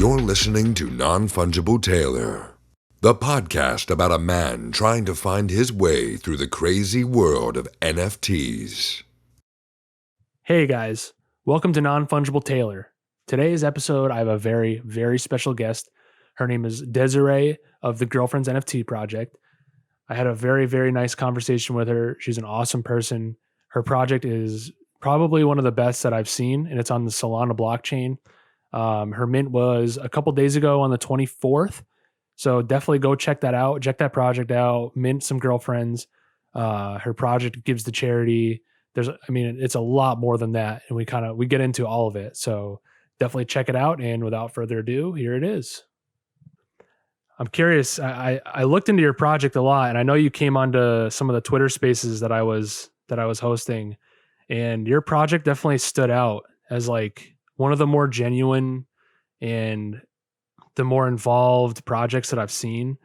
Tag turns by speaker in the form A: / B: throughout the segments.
A: You're listening to Non-Fungible Taylor, the podcast about a man trying to find his way through the crazy world of NFTs.
B: Hey guys, welcome to Non-Fungible Taylor. Today's episode, I have a very, very special guest. Her name is Desiree of the Girlfrens NFT project. I had a very, very nice conversation with her. She's an awesome person. Her project is probably one of the best that I've seen, and it's on the Solana blockchain. Her mint was a couple days ago on the 24th. So definitely go check that out. Check that project out. Mint some girlfriends. Her project gives to charity. It's a lot more than that. And we get into all of it. So definitely check it out. And without further ado, here it is. I'm curious. I looked into your project a lot, and I know you came onto some of the Twitter spaces that I was hosting, and your project definitely stood out as like one of the more genuine and the more involved projects that I've seen.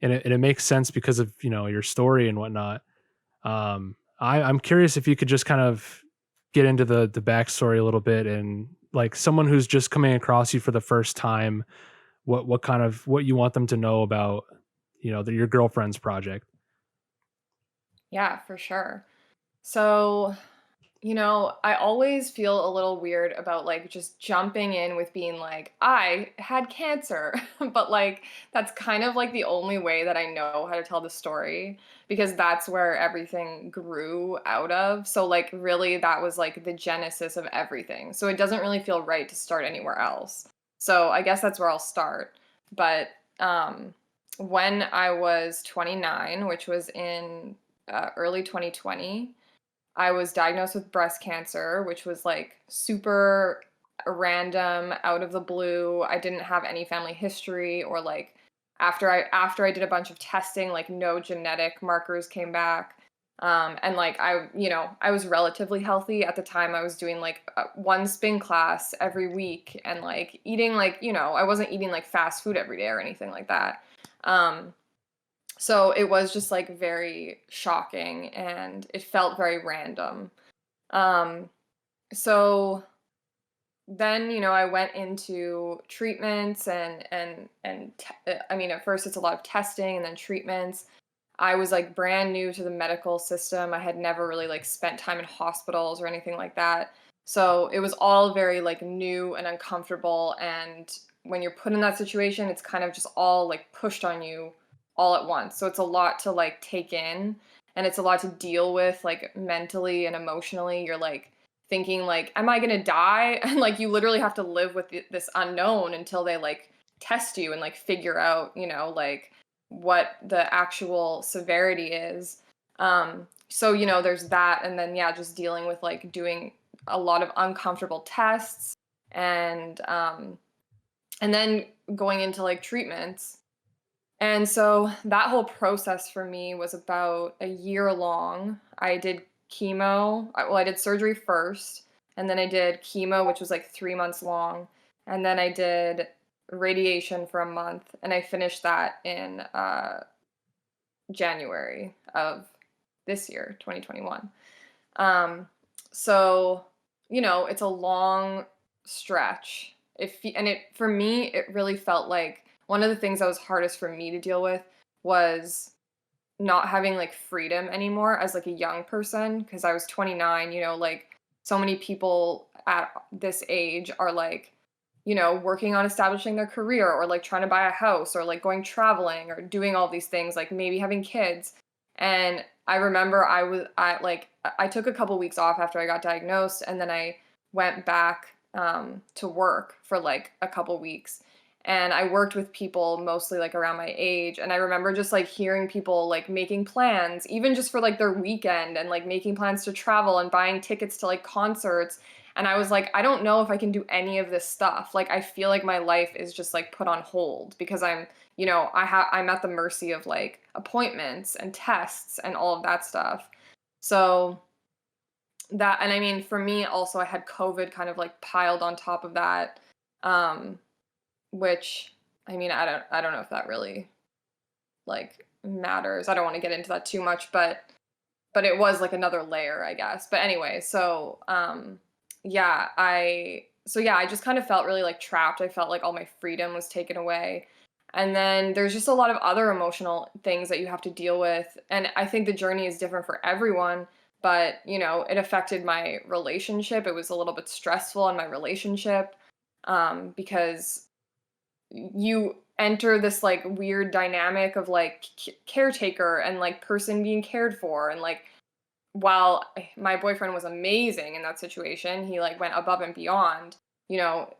B: And it makes sense because of, your story and whatnot. I'm curious if you could just kind of get into the backstory a little bit, and like someone who's just coming across you for the first time, what you want them to know about, your girlfriend's project.
C: Yeah, for sure. So, I always feel a little weird about like just jumping in with being like, I had cancer. But like, that's kind of like the only way that I know how to tell the story because that's where everything grew out of. So, like, really, that was like the genesis of everything. So, it doesn't really feel right to start anywhere else. So, I guess that's where I'll start. But when I was 29, which was in early 2020, I was diagnosed with breast cancer, which was like super random, out of the blue. I didn't have any family history or like after I did a bunch of testing, like no genetic markers came back. And like I was relatively healthy at the time. I was doing like one spin class every week and like eating like, I wasn't eating like fast food every day or anything like that. So it was just like very shocking and it felt very random. Um, so then, I went into treatments at first it's a lot of testing and then treatments. I was like brand new to the medical system. I had never really like spent time in hospitals or anything like that. So it was all very like new and uncomfortable. And when you're put in that situation, it's kind of just all like pushed on you all at once. So it's a lot to like take in and it's a lot to deal with like mentally and emotionally. You're like thinking like, am I going to die? And like you literally have to live with this unknown until they like test you and like figure out, like what the actual severity is. So, there's that. And then, yeah, just dealing with like doing a lot of uncomfortable tests and then going into like treatments. And so that whole process for me was about a year long. I did I did surgery first, and then I did chemo, which was like 3 months long. And then I did radiation for a month, and I finished that in January of this year, 2021. So, it's a long stretch. For me, it really felt like one of the things that was hardest for me to deal with was not having like freedom anymore as like a young person because I was 29, like so many people at this age are like, working on establishing their career or like trying to buy a house or like going traveling or doing all these things, like maybe having kids. And I remember I took a couple weeks off after I got diagnosed and then I went back to work for like a couple weeks. And I worked with people mostly like around my age. And I remember just like hearing people like making plans, even just for like their weekend and like making plans to travel and buying tickets to like concerts. And I was like, I don't know if I can do any of this stuff. Like, I feel like my life is just like put on hold because I'm at the mercy of like appointments and tests and all of that stuff. So that, and I mean, for me also, I had COVID kind of like piled on top of that. Which I mean, I don't know if that really like matters. I don't want to get into that too much, but it was like another layer, I guess. But anyway, so yeah, I so yeah, I just kind of felt really like trapped. I felt like all my freedom was taken away. And then there's just a lot of other emotional things that you have to deal with. And I think the journey is different for everyone, but it affected my relationship. It was a little bit stressful in my relationship, because you enter this like weird dynamic of like caretaker and like person being cared for, and like while my boyfriend was amazing in that situation, he like went above and beyond.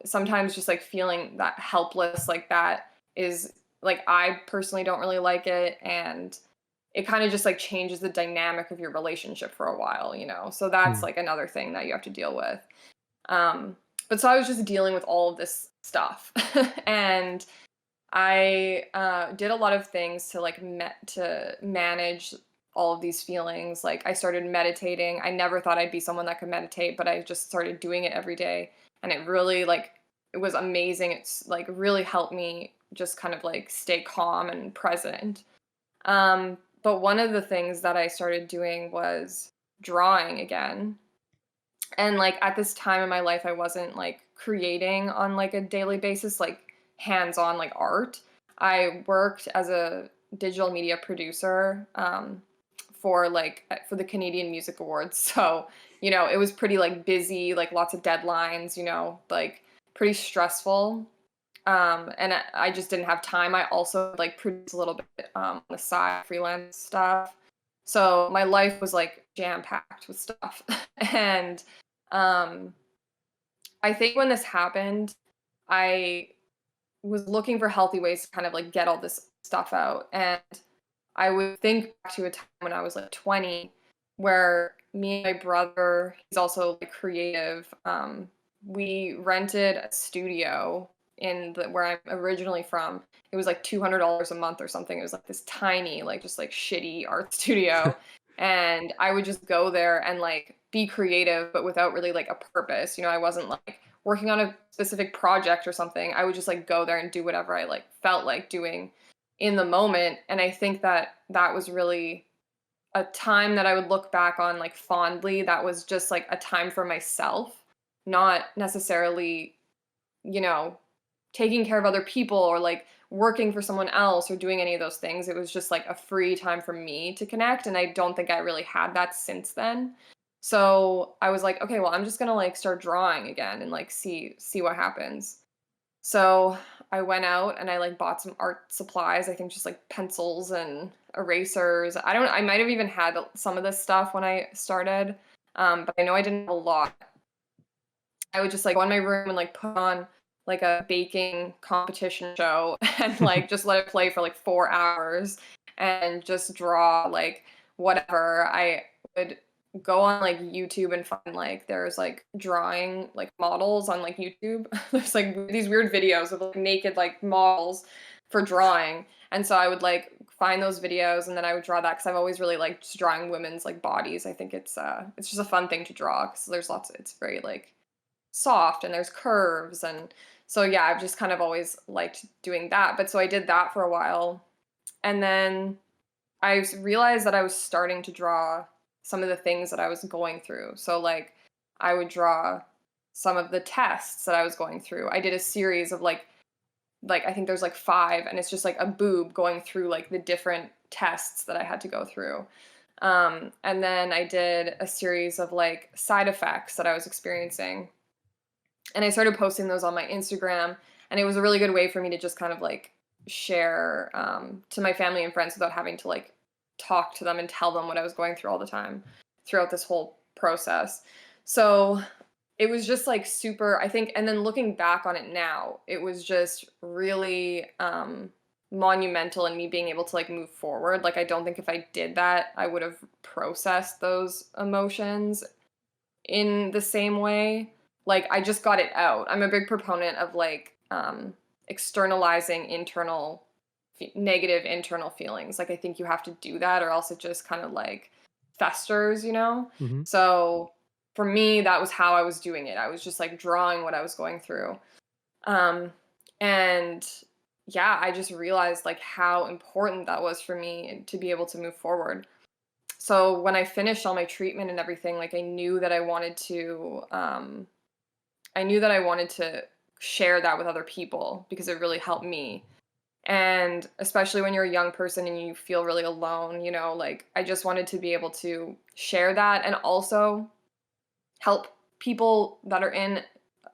C: Sometimes just like feeling that helpless like that is like, I personally don't really like it, and it kind of just like changes the dynamic of your relationship for a while. So that's
B: Hmm.
C: like another thing that you have to deal with. But so I was just dealing with all of this stuff, and I did a lot of things to like to manage all of these feelings. Like I started meditating. I never thought I'd be someone that could meditate, but I just started doing it every day, and it really like it was amazing. It's like really helped me just kind of like stay calm and present. But one of the things that I started doing was drawing again. And like at this time in my life, I wasn't like creating on like a daily basis, like hands-on like art. I worked as a digital media producer, for the Canadian Music Awards. So it was pretty like busy, like lots of deadlines, like pretty stressful. And I just didn't have time. I also like produced a little bit on the side, freelance stuff. So my life was like jam-packed with stuff. And um, I think when this happened, I was looking for healthy ways to kind of like get all this stuff out. And I would think back to a time when I was like 20, where me and my brother, he's also like creative, we rented a studio in the where I'm originally from. It was like $200 a month or something. It was like this tiny, like just like shitty art studio. And I would just go there and like be creative, but without really like a purpose. I wasn't like working on a specific project or something. I would just like go there and do whatever I like felt like doing in the moment. And I think that that was really a time that I would look back on like fondly. That was just like a time for myself, not necessarily, you know, taking care of other people or like working for someone else or doing any of those things. It was just like a free time for me to connect. And I don't think I really had that since then. So I was like, okay, well, I'm just gonna like start drawing again and like see what happens. So I went out and I like bought some art supplies. I think just like pencils and erasers. I might have even had some of this stuff when I started, but I know I didn't have a lot. I would just like go in my room and like put on like a baking competition show and like just let it play for like 4 hours and just draw like whatever. I would go on like YouTube and find like there's like drawing like models on like YouTube. There's like these weird videos of like naked like models for drawing. And so I would like find those videos and then I would draw that because I've always really liked just drawing women's like bodies. I think it's just a fun thing to draw because there's it's very like soft and there's curves. And so yeah, I've just kind of always liked doing that. But so I did that for a while, and then I realized that I was starting to draw some of the things that I was going through. So like I would draw some of the tests that I was going through. I did a series of like I think there's like 5, and it's just like a boob going through like the different tests that I had to go through. And then I did a series of like side effects that I was experiencing, and I started posting those on my Instagram, and it was a really good way for me to just kind of like share to my family and friends without having to like talk to them and tell them what I was going through all the time throughout this whole process. So it was just like super, I think, and then looking back on it now, it was just really monumental in me being able to like move forward. Like I don't think if I did that, I would have processed those emotions in the same way. Like I just got it out. I'm a big proponent of like externalizing negative internal feelings. Like I think you have to do that or else it just kind of like festers.
B: Mhm.
C: So for me, that was how I was doing it. I was just like drawing what I was going through. And yeah, I just realized like how important that was for me to be able to move forward. So when I finished all my treatment and everything, like I knew that I wanted to I knew that I wanted to share that with other people because it really helped me. And especially when you're a young person and you feel really alone, like I just wanted to be able to share that and also help people that are in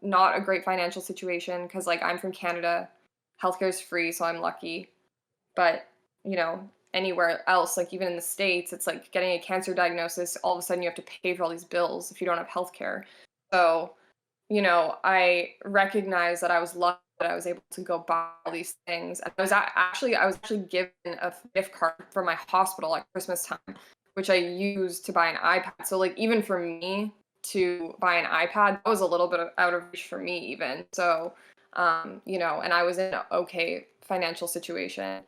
C: not a great financial situation. Because, like, I'm from Canada, healthcare is free, so I'm lucky. But, anywhere else, like even in the States, it's like getting a cancer diagnosis, all of a sudden you have to pay for all these bills if you don't have healthcare. So, I recognized that I was lucky that I was able to go buy all these things. And I was actually given a gift card for my hospital at Christmas time, which I used to buy an iPad. So, like, even for me to buy an iPad, that was a little bit out of reach for me even. So, and I was in an okay financial situation.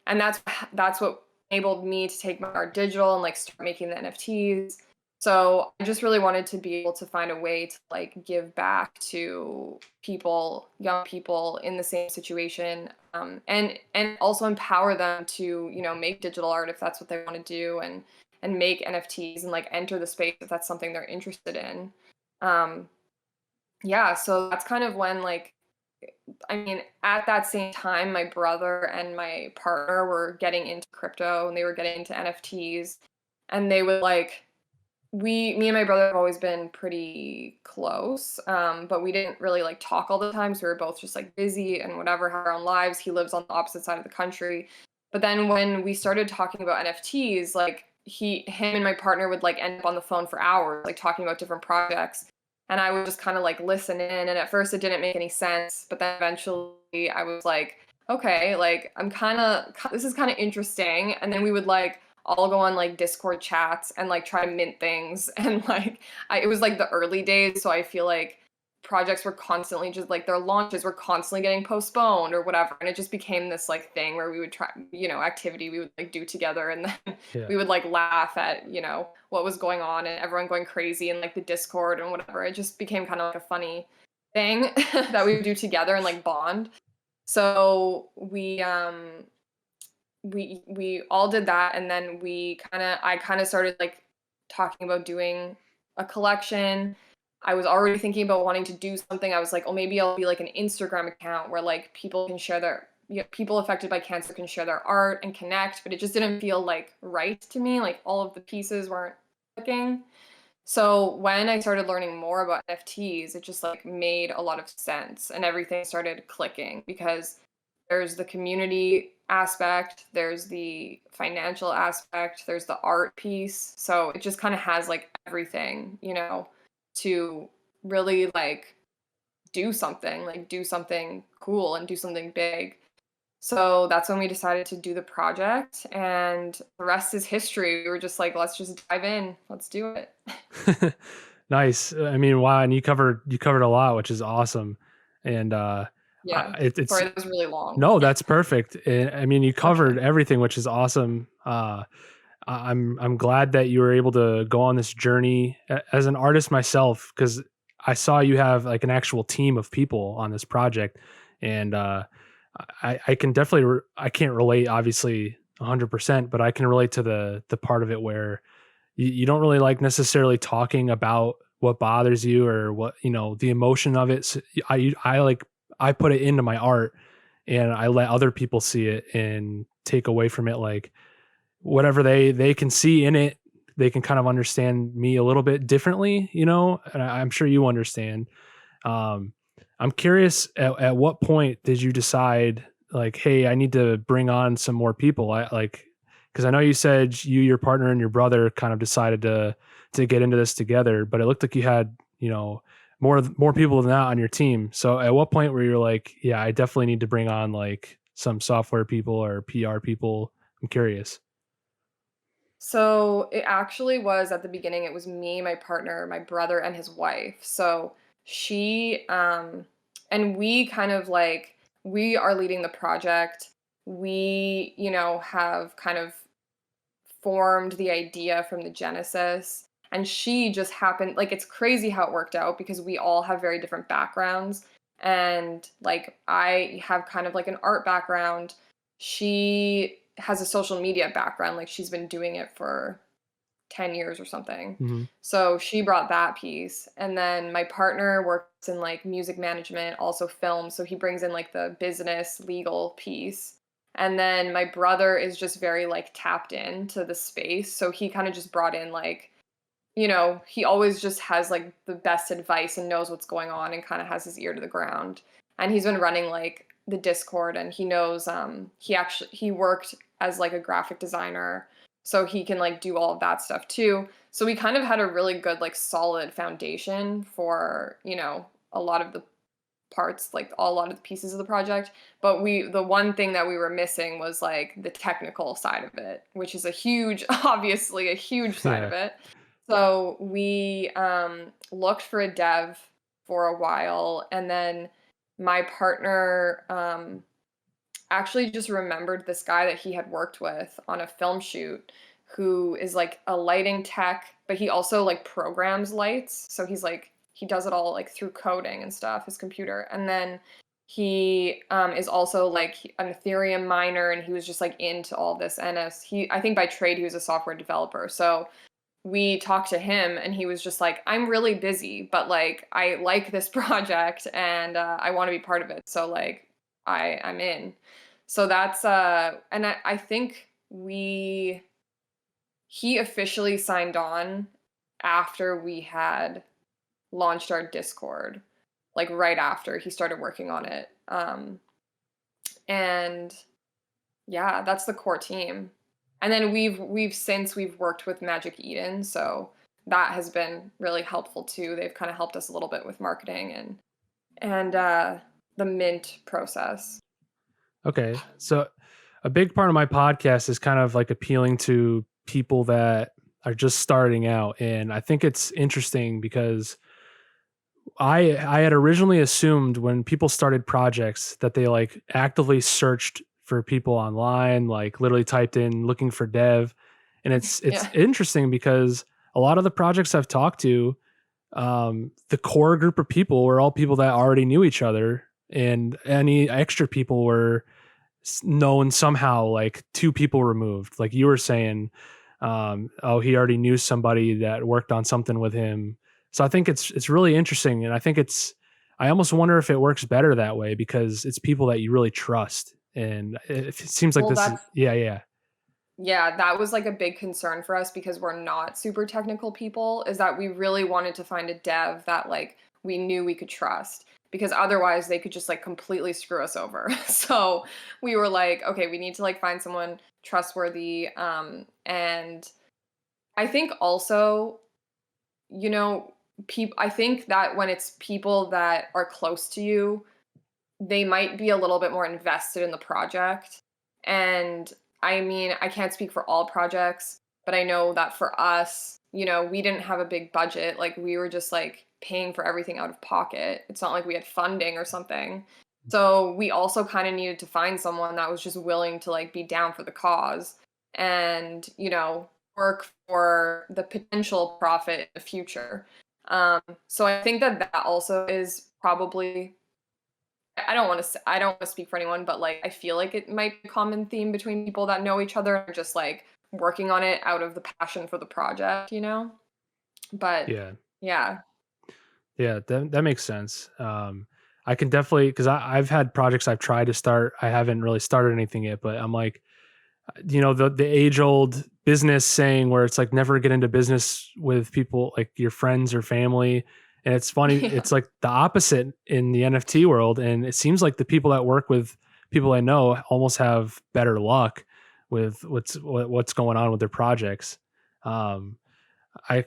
C: And that's what enabled me to take my art digital and like start making the NFTs. So I just really wanted to be able to find a way to like give back to people, young people in the same situation, and also empower them to make digital art if that's what they want to do, and make NFTs and like enter the space if that's something they're interested in. Um, yeah, so that's kind of when like I mean, at that same time, my brother and my partner were getting into crypto and they were getting into NFTs. And they would like, me and my brother have always been pretty close, but we didn't really like talk all the time. So we were both just like busy and whatever, have our own lives. He lives on the opposite side of the country. But then when we started talking about NFTs, like him and my partner would like end up on the phone for hours, like talking about different projects. And I would just kind of like listen in. And at first it didn't make any sense. But then eventually I was like, okay, like this is kind of interesting. And then we would like all go on like Discord chats and like try to mint things. And like, it was like the early days. So I feel like projects were constantly just like their launches were constantly getting postponed or whatever. And it just became this like thing where we would try, activity we would like do together. And then
B: Yeah.
C: we would like laugh at, what was going on and everyone going crazy in like the Discord and whatever. It just became kind of like a funny thing that we would do together and like bond. So we all did that, and then I kind of started like talking about doing a collection. I was already thinking about wanting to do something. I was like, oh, maybe I'll be like an Instagram account where like people can share people affected by cancer can share their art and connect, but it just didn't feel like right to me. Like all of the pieces weren't clicking. So when I started learning more about NFTs, it just like made a lot of sense and everything started clicking because there's the community aspect, there's the financial aspect, there's the art piece. So it just kind of has like everything, to really like do something cool and do something big. So that's when we decided to do the project, and the rest is history. We were just like, let's just dive in. Let's do it.
B: Nice. I mean, wow. And you covered a lot, which is awesome. And,
C: Yeah.
B: it's
C: Sorry, that was really long.
B: no, that's perfect. I mean, you covered
C: Okay.
B: everything, which is awesome. I'm glad that you were able to go on this journey as an artist myself, because I saw you have like an actual team of people on this project, and I can definitely I can't relate obviously 100%, but I can relate to the part of it where you don't really like necessarily talking about what bothers you or what the emotion of it. So I put it into my art, and I let other people see it and take away from it like whatever they can see in it. They can kind of understand me a little bit differently, and I'm sure you understand. um I'm curious, at what point did you decide like, hey, I need to bring on some more people? I like, because I know you said your partner and your brother kind of decided to get into this together, but it looked like you had more people than that on your team. So at what point were you like, yeah, I definitely need to bring on like some software people or PR people? I'm curious.
C: So it actually was at the beginning, it was me, my partner, my brother, and his wife. So she, and we kind of like, we are leading the project. We, have kind of formed the idea from the genesis. And she just happened, like, it's crazy how it worked out because we all have very different backgrounds. And like, I have kind of like an art background. She has a social media background. Like, she's been doing it for 10 years or something.
B: Mhm.
C: So she brought that piece. And then my partner works in like music management, also film. So he brings in like the business legal piece. And then my brother is just very like tapped into the space. So he kind of just brought in like, he always just has like the best advice and knows what's going on and kind of has his ear to the ground. And he's been running like the Discord, and he knows he worked as like a graphic designer, so he can like do all of that stuff too. So we kind of had a really good like solid foundation for, a lot of the parts, like a lot of the pieces of the project. But the one thing that we were missing was like the technical side of it, which is obviously a huge side
B: Yeah.
C: of it. So we looked for a dev for a while, and then my partner actually just remembered this guy that he had worked with on a film shoot, who is like a lighting tech, but he also like programs lights. So he does it all like through coding and stuff, his computer. And then he is also like an Ethereum miner, and he was just like into all this I think by trade he was a software developer. So we talked to him, and he was just like, I'm really busy, but like I like this project, and I want to be part of it. So like I'm in. So that's and I think he officially signed on after we had launched our Discord, like right after he started working on it. And yeah, that's the core team. And then we've worked with Magic Eden, so that has been really helpful too. They've kind of helped us a little bit with marketing and the mint process.
B: Okay. So a big part of my podcast is kind of like appealing to people that are just starting out. And I think it's interesting because I had originally assumed when people started projects that they like actively searched for people online, like literally typed in looking for dev. And it's
C: Yeah.
B: interesting because a lot of the projects I've talked to, the core group of people were all people that already knew each other, and any extra people were known somehow, like two people removed. Like you were saying, oh, he already knew somebody that worked on something with him. So I think it's really interesting, and I think I almost wonder if it works better that way because it's people that you really trust, and it seems like
C: Well,
B: this is
C: that's
B: yeah.
C: Yeah, that was like a big concern for us because we're not super technical people, is that we really wanted to find a dev that like we knew we could trust, because otherwise they could just like completely screw us over. So we were like, okay, we need to like find someone trustworthy. And I think also, people, I think that when it's people that are close to you, they might be a little bit more invested in the project. And I mean, I can't speak for all projects, but I know that for us, we didn't have a big budget. Like we were just like paying for everything out of pocket. It's not like we had funding or something. So we also kind of needed to find someone that was just willing to like be down for the cause and, work for the potential profit in the future. So I think that also is probably, I don't want to speak for anyone, but like I feel like it might be a common theme between people that know each other and just like working on it out of the passion for the project. But
B: Yeah.
C: yeah.
B: Yeah, that makes sense. I can definitely, because I've had projects I've tried to start. I haven't really started anything yet, but I'm like, the age old business saying where it's like never get into business with people like your friends or family. And it's funny,
C: Yeah.
B: it's like the opposite in the NFT world. And it seems like the people that work with people I know almost have better luck with what's going on with their projects. Um, I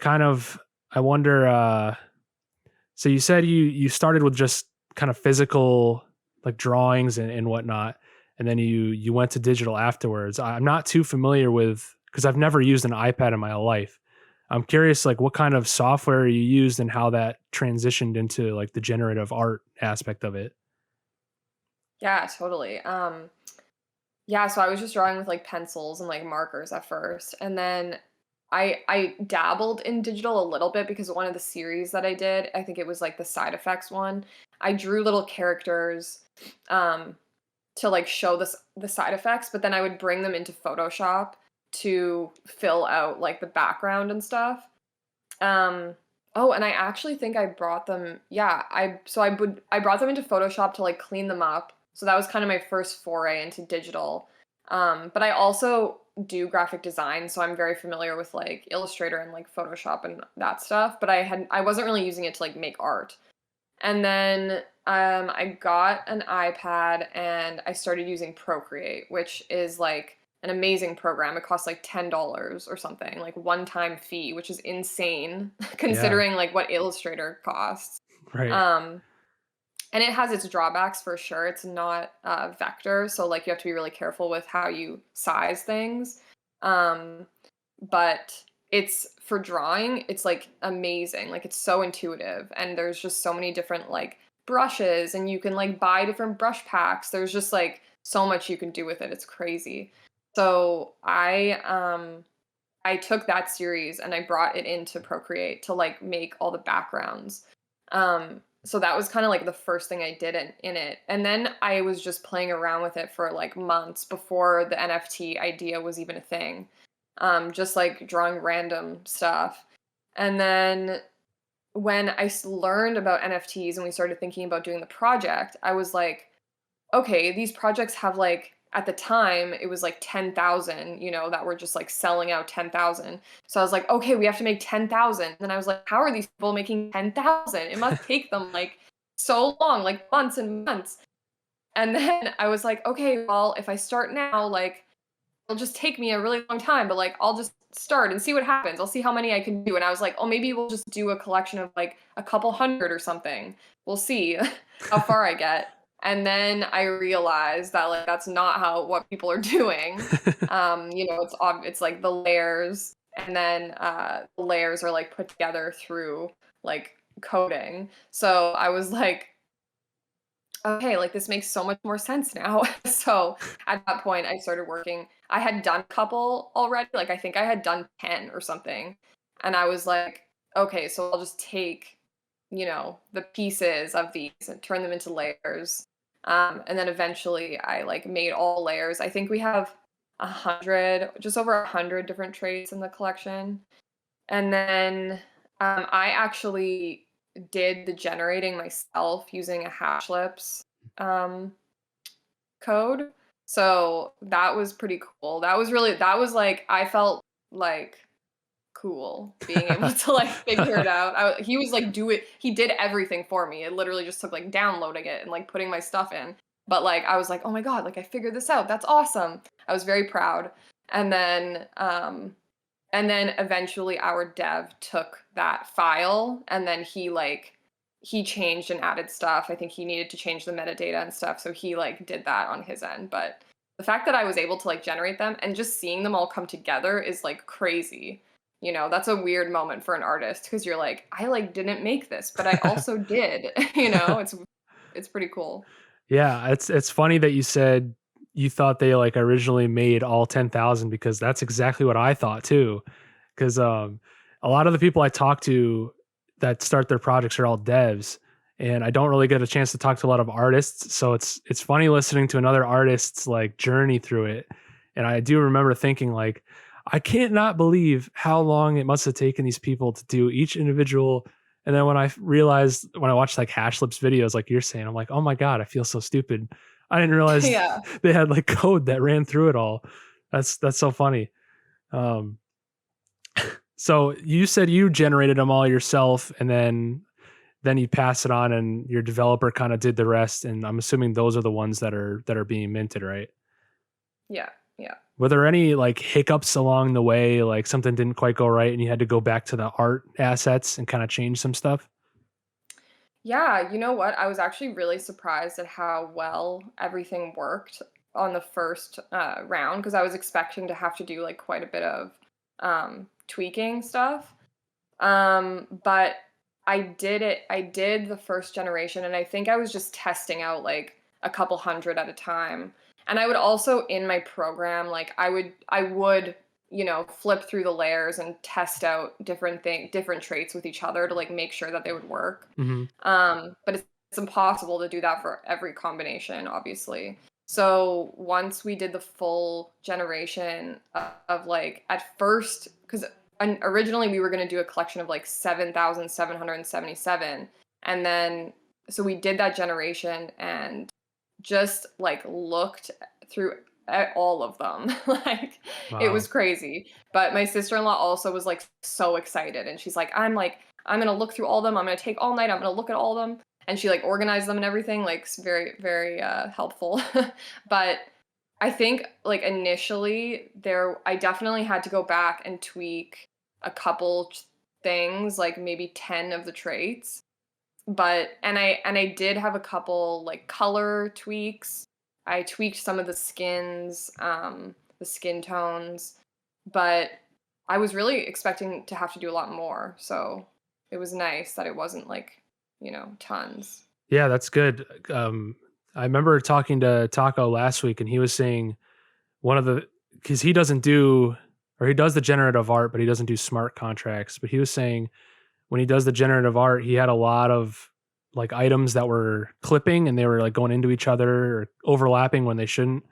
B: wonder. So you said you started with just kind of physical like drawings and whatnot, and then you went to digital afterwards. I'm not too familiar with because I've never used an iPad in my life. I'm curious like what kind of software you used and how that transitioned into like the generative art aspect of it.
C: Yeah, totally. Yeah, so I was just drawing with like pencils and like markers at first. And then I dabbled in digital a little bit because one of the series that I did, I think it was like the side effects one. I drew little characters um to like show the side effects, but then I would bring them into Photoshop to fill out like the background and stuff. Oh, and I actually think I brought them. Yeah, I brought them into Photoshop to like clean them up. So that was kind of my first foray into digital. But I also do graphic design, so I'm very familiar with like Illustrator and like Photoshop and that stuff. But I wasn't really using it to like make art. And then I got an iPad and I started using Procreate, which is like an amazing program. It costs like $10 or something, like one-time fee, which is insane considering like what Illustrator costs.
B: Right.
C: And it has its drawbacks for sure. It's not vector, so like you have to be really careful with how you size things. But it's for drawing, it's like amazing. Like it's so intuitive, and there's just so many different like brushes, and you can like buy different brush packs. There's just like so much you can do with it. It's crazy. So I took that series and I brought it into Procreate to like make all the backgrounds. So that was kind of like the first thing I did in it. And then I was just playing around with it for like months before the NFT idea was even a thing. Just like drawing random stuff. And then when I learned about NFTs and we started thinking about doing the project, I was like, okay, these projects have like, at the time, it was like 10,000, that were just like selling out 10,000. So I was like, okay, we have to make 10,000. And I was like, how are these people making 10,000? It must take them like so long, like months and months. And then I was like, okay, well, if I start now, like, it'll just take me a really long time, but like, I'll just start and see what happens. I'll see how many I can do. And I was like, oh, maybe we'll just do a collection of like a couple hundred or something. We'll see how far I get. And then I realized that like that's not what people are doing. It's like the layers, and then the layers are like put together through like coding. So I was like, okay, like this makes so much more sense now. So at that point, I started working. I had done a couple already. Like I think I had done 10 or something, and I was like, okay, so I'll just take the pieces of these and turn them into layers. And then eventually I like made all layers. I think we have just over 100 different traits in the collection. And then I actually did the generating myself using a Hashlips code. So that was pretty cool. That was like, I felt like cool being able to like figure it out. He was like he did everything for me. It literally just took like downloading it and like putting my stuff in. But like I was like, oh my god, like I figured this out. That's awesome. I was very proud. And then eventually our dev took that file, and then he changed and added stuff. I think he needed to change the metadata and stuff, so he like did that on his end. But the fact that I was able to like generate them and just seeing them all come together is like crazy. That's a weird moment for an artist, because you're like, I like didn't make this, but I also did. It's pretty cool.
B: Yeah, it's funny that you said you thought they like originally made all 10,000, because that's exactly what I thought too. Because a lot of the people I talk to that start their projects are all devs, and I don't really get a chance to talk to a lot of artists. So it's funny listening to another artist's like journey through it. And I do remember thinking like, I can't not believe how long it must have taken these people to do each individual. And then when I watched like Hashlips videos, like you're saying, I'm like, oh my God, I feel so stupid. I didn't realize
C: Yeah.
B: they had like code that ran through it all. That's so funny. So you said you generated them all yourself, and then you pass it on and your developer kind of did the rest. And I'm assuming those are the ones that are being minted, right?
C: Yeah. Yeah.
B: Were there any like hiccups along the way, like something didn't quite go right and you had to go back to the art assets and kind of change some stuff?
C: Yeah, you know what? I was actually really surprised at how well everything worked on the first round, because I was expecting to have to do like quite a bit of tweaking stuff. But I did it. I did the first generation, and I think I was just testing out like a couple hundred at a time. And I would also, in my program, like I would flip through the layers and test out different traits with each other to like make sure that they would work.
B: Mm-hmm.
C: But it's impossible to do that for every combination, obviously. So once we did the full generation of like at first, because originally we were going to do a collection of like 7,777, and then so we did that generation and just like looked through at all of them. Like it was
B: Wow.
C: crazy. But my sister-in-law also was like so excited, and she's like, I'm gonna look through all of them. I'm gonna take all night. I'm gonna look at all of them. And she like organized them and everything, like very, very helpful. But I think like initially I definitely had to go back and tweak a couple things, like maybe 10 of the traits. But and I did have a couple like color tweaks. I tweaked some of the skins, the skin tones, but I was really expecting to have to do a lot more. So it was nice that it wasn't like, tons.
B: Yeah, that's good. I remember talking to Taco last week, and he was saying one of the because he doesn't do or he does the generative art, but he doesn't do smart contracts. But he was saying when he does the generative art, he had a lot of like items that were clipping and they were like going into each other or overlapping when they shouldn't.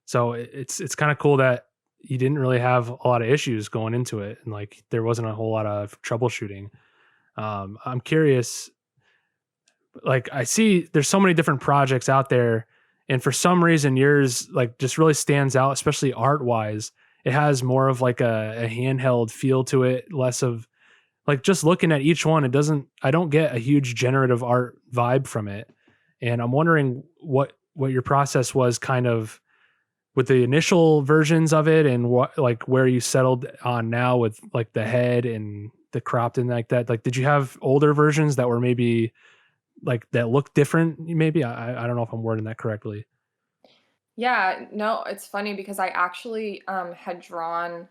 B: So it's kind of cool that you didn't really have a lot of issues going into it, and like there wasn't a whole lot of troubleshooting. I'm curious, like I see there's so many different projects out there, and for some reason yours like just really stands out, especially art wise. It has more of like a handheld feel to it, less of like just looking at each one. I don't get a huge generative art vibe from it. And I'm wondering what your process was kind of with the initial versions of it, and what like where you settled on now with like the head and the cropped and like that. Like did you have older versions that were maybe like that look different? Maybe I don't know if I'm wording that correctly.
C: Yeah, no, it's funny because I actually had drawn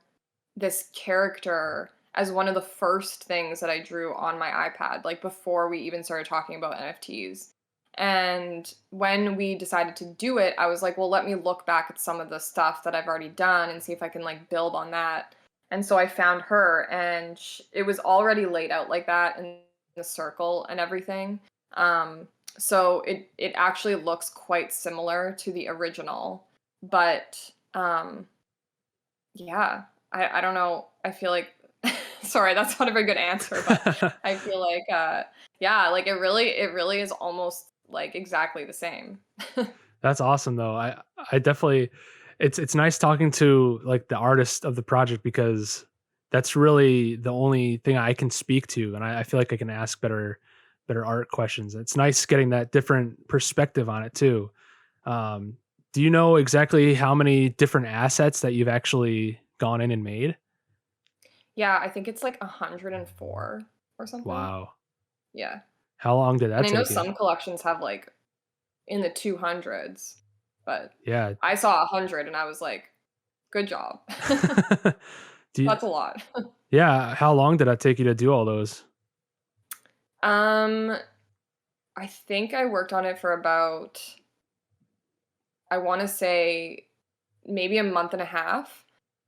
C: this character as one of the first things that I drew on my iPad, like before we even started talking about NFTs. And when we decided to do it, I was like, well, let me look back at some of the stuff that I've already done and see if I can like build on that. And so I found her, and it was already laid out like that in the circle and everything. Um, so it actually looks quite similar to the original, but yeah, I don't know. I feel like sorry, that's not a very good answer, but I feel like yeah, like it really is almost like exactly the same.
B: That's awesome though. I definitely it's nice talking to like the artist of the project, because that's really the only thing I can speak to, and I feel like I can ask better art questions. It's nice getting that different perspective on it too. Um, do you know exactly how many different assets that you've actually gone in and made?
C: Yeah, I think it's like 104 or something.
B: Wow.
C: Yeah.
B: How long did
C: And
B: that
C: I know
B: take you?
C: some collections have like in the 200s, but
B: Yeah.
C: I saw 100 and I was like, good job.
B: do you,
C: That's a lot.
B: yeah, how long did that take you to do all those?
C: Um, I think I worked on it for about, I want to say maybe a month and a half.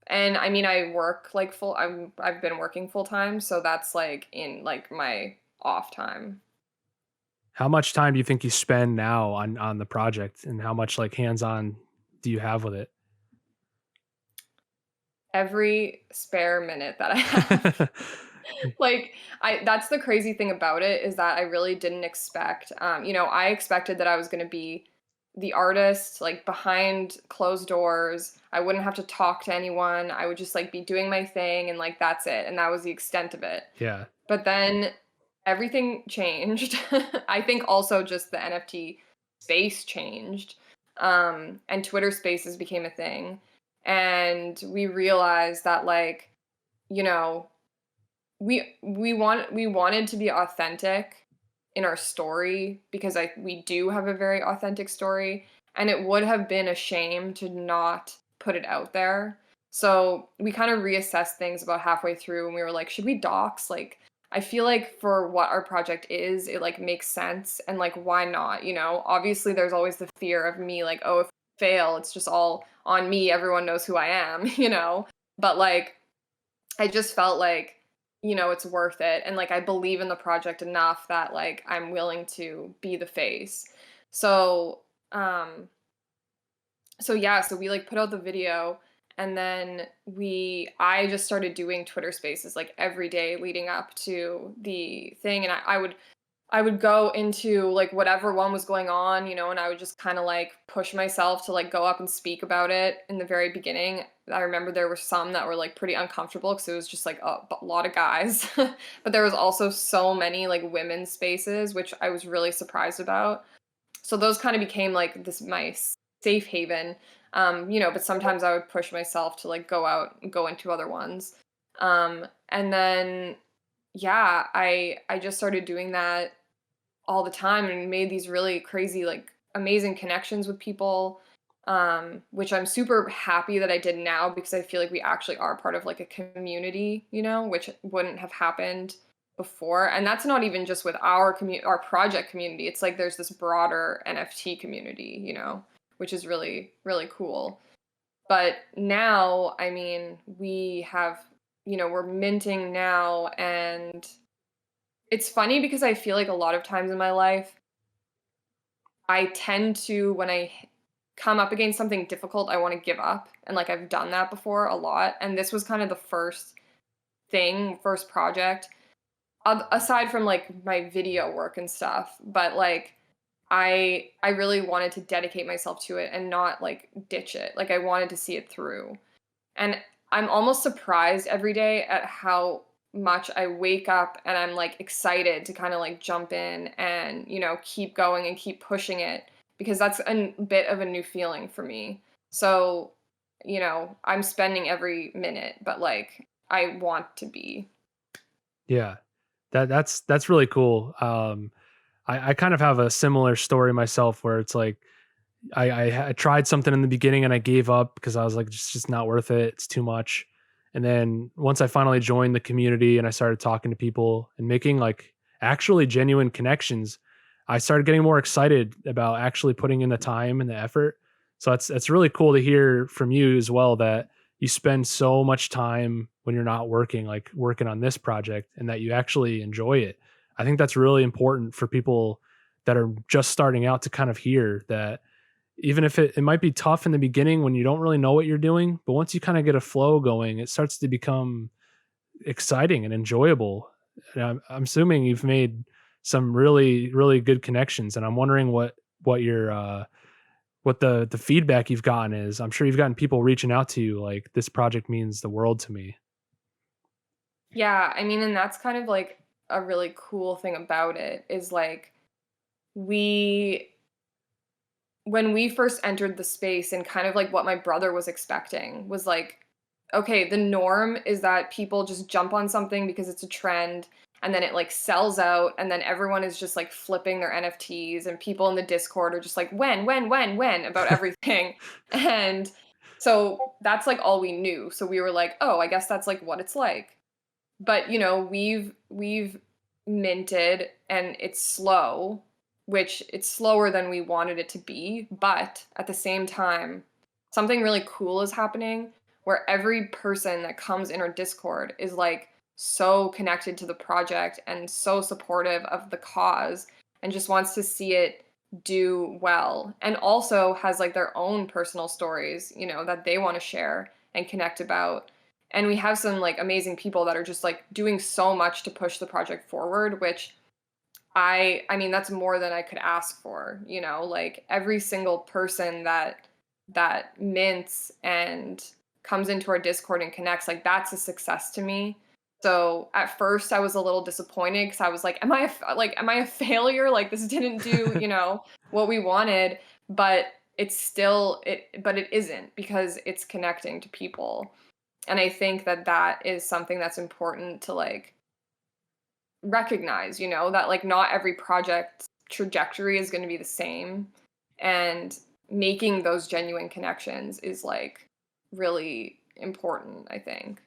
C: And I mean, I work like I've been working full time, so that's like in like my off time.
B: How much time do you think you spend now on the project, and how much like hands-on do you have with it?
C: Every spare minute that I have. Like I that's the crazy thing about it is that I really didn't expect I expected that I was going to be the artist like behind closed doors. I wouldn't have to talk to anyone. I would just like be doing my thing and like that's it. And that was the extent of it.
B: Yeah.
C: But then everything changed. I think also just the NFT space changed. And Twitter Spaces became a thing. And we realized that like, you know, we wanted to be authentic in our story because we do have a very authentic story, and it would have been a shame to not put it out there. So we kind of reassessed things about halfway through, and we were like, should we dox? Like, I feel like for what our project is, it like makes sense, and like why not? Obviously there's always the fear of me like, oh, if I fail, it's just all on me. Everyone knows who I am, But like I just felt like, it's worth it. And like I believe in the project enough that like I'm willing to be the face. So, um So yeah, so we like put out the video, and then I just started doing Twitter Spaces like every day leading up to the thing, and I would go into like whatever one was going on, and I would just kind of like push myself to like go up and speak about it in the very beginning. I remember there were some that were like pretty uncomfortable because it was just like a lot of guys, but there was also so many like women's spaces, which I was really surprised about. So those kind of became like my safe haven. But sometimes I would push myself to like go out and go into other ones. And then yeah, I just started doing that all the time and made these really crazy, like amazing connections with people, which I'm super happy that I did now because I feel like we actually are part of like a community, which wouldn't have happened before. And that's not even just with our project community. It's like there's this broader NFT community, which is really, really cool. But now, I mean, we have, we're minting now, and it's funny because I feel like a lot of times in my life, I tend to, when I come up against something difficult, I want to give up. And like I've done that before a lot. And this was kind of the first project, aside from like my video work and stuff. But like I really wanted to dedicate myself to it and not like ditch it. Like I wanted to see it through. And I'm almost surprised every day at how much I wake up and I'm like excited to kind of like jump in and, keep going and keep pushing it, because that's a bit of a new feeling for me. So, I'm spending every minute, but like I want to be.
B: Yeah, that's really cool. I kind of have a similar story myself where it's like I tried something in the beginning and I gave up because I was like, it's just not worth it. It's too much. And then once I finally joined the community and I started talking to people and making like actually genuine connections, I started getting more excited about actually putting in the time and the effort. So it's really cool to hear from you as well that you spend so much time when you're not working, like working on this project, and that you actually enjoy it. I think that's really important for people that are just starting out to kind of hear that, even if it might be tough in the beginning when you don't really know what you're doing, but once you kind of get a flow going, it starts to become exciting and enjoyable. And I'm assuming you've made some really, really good connections, and I'm wondering what your what the feedback you've gotten is. I'm sure you've gotten people reaching out to you like, this project means the world to me.
C: Yeah, I mean, and that's kind of like a really cool thing about it is like we when we first entered the space, and kind of like what my brother was expecting was like, okay, the norm is that people just jump on something because it's a trend, and then it like sells out, and then everyone is just like flipping their NFTs, and people in the Discord are just like, when about everything. And so that's like all we knew. So we were like, oh, I guess that's like what it's like. But we've minted, and it's slow, which it's slower than we wanted it to be, but at the same time, something really cool is happening where every person that comes in our Discord is like so connected to the project and so supportive of the cause, and just wants to see it do well, and also has like their own personal stories, that they want to share and connect about. And we have some like amazing people that are just like doing so much to push the project forward, which I mean that's more than I could ask for, like every single person that mints and comes into our Discord and connects, like that's a success to me. So at first I was a little disappointed because I was like, am I a failure? Like this didn't do, what we wanted, but but it isn't, because it's connecting to people. And I think that is something that's important to like recognize, that like not every project trajectory is going to be the same, and making those genuine connections is like really important, I think.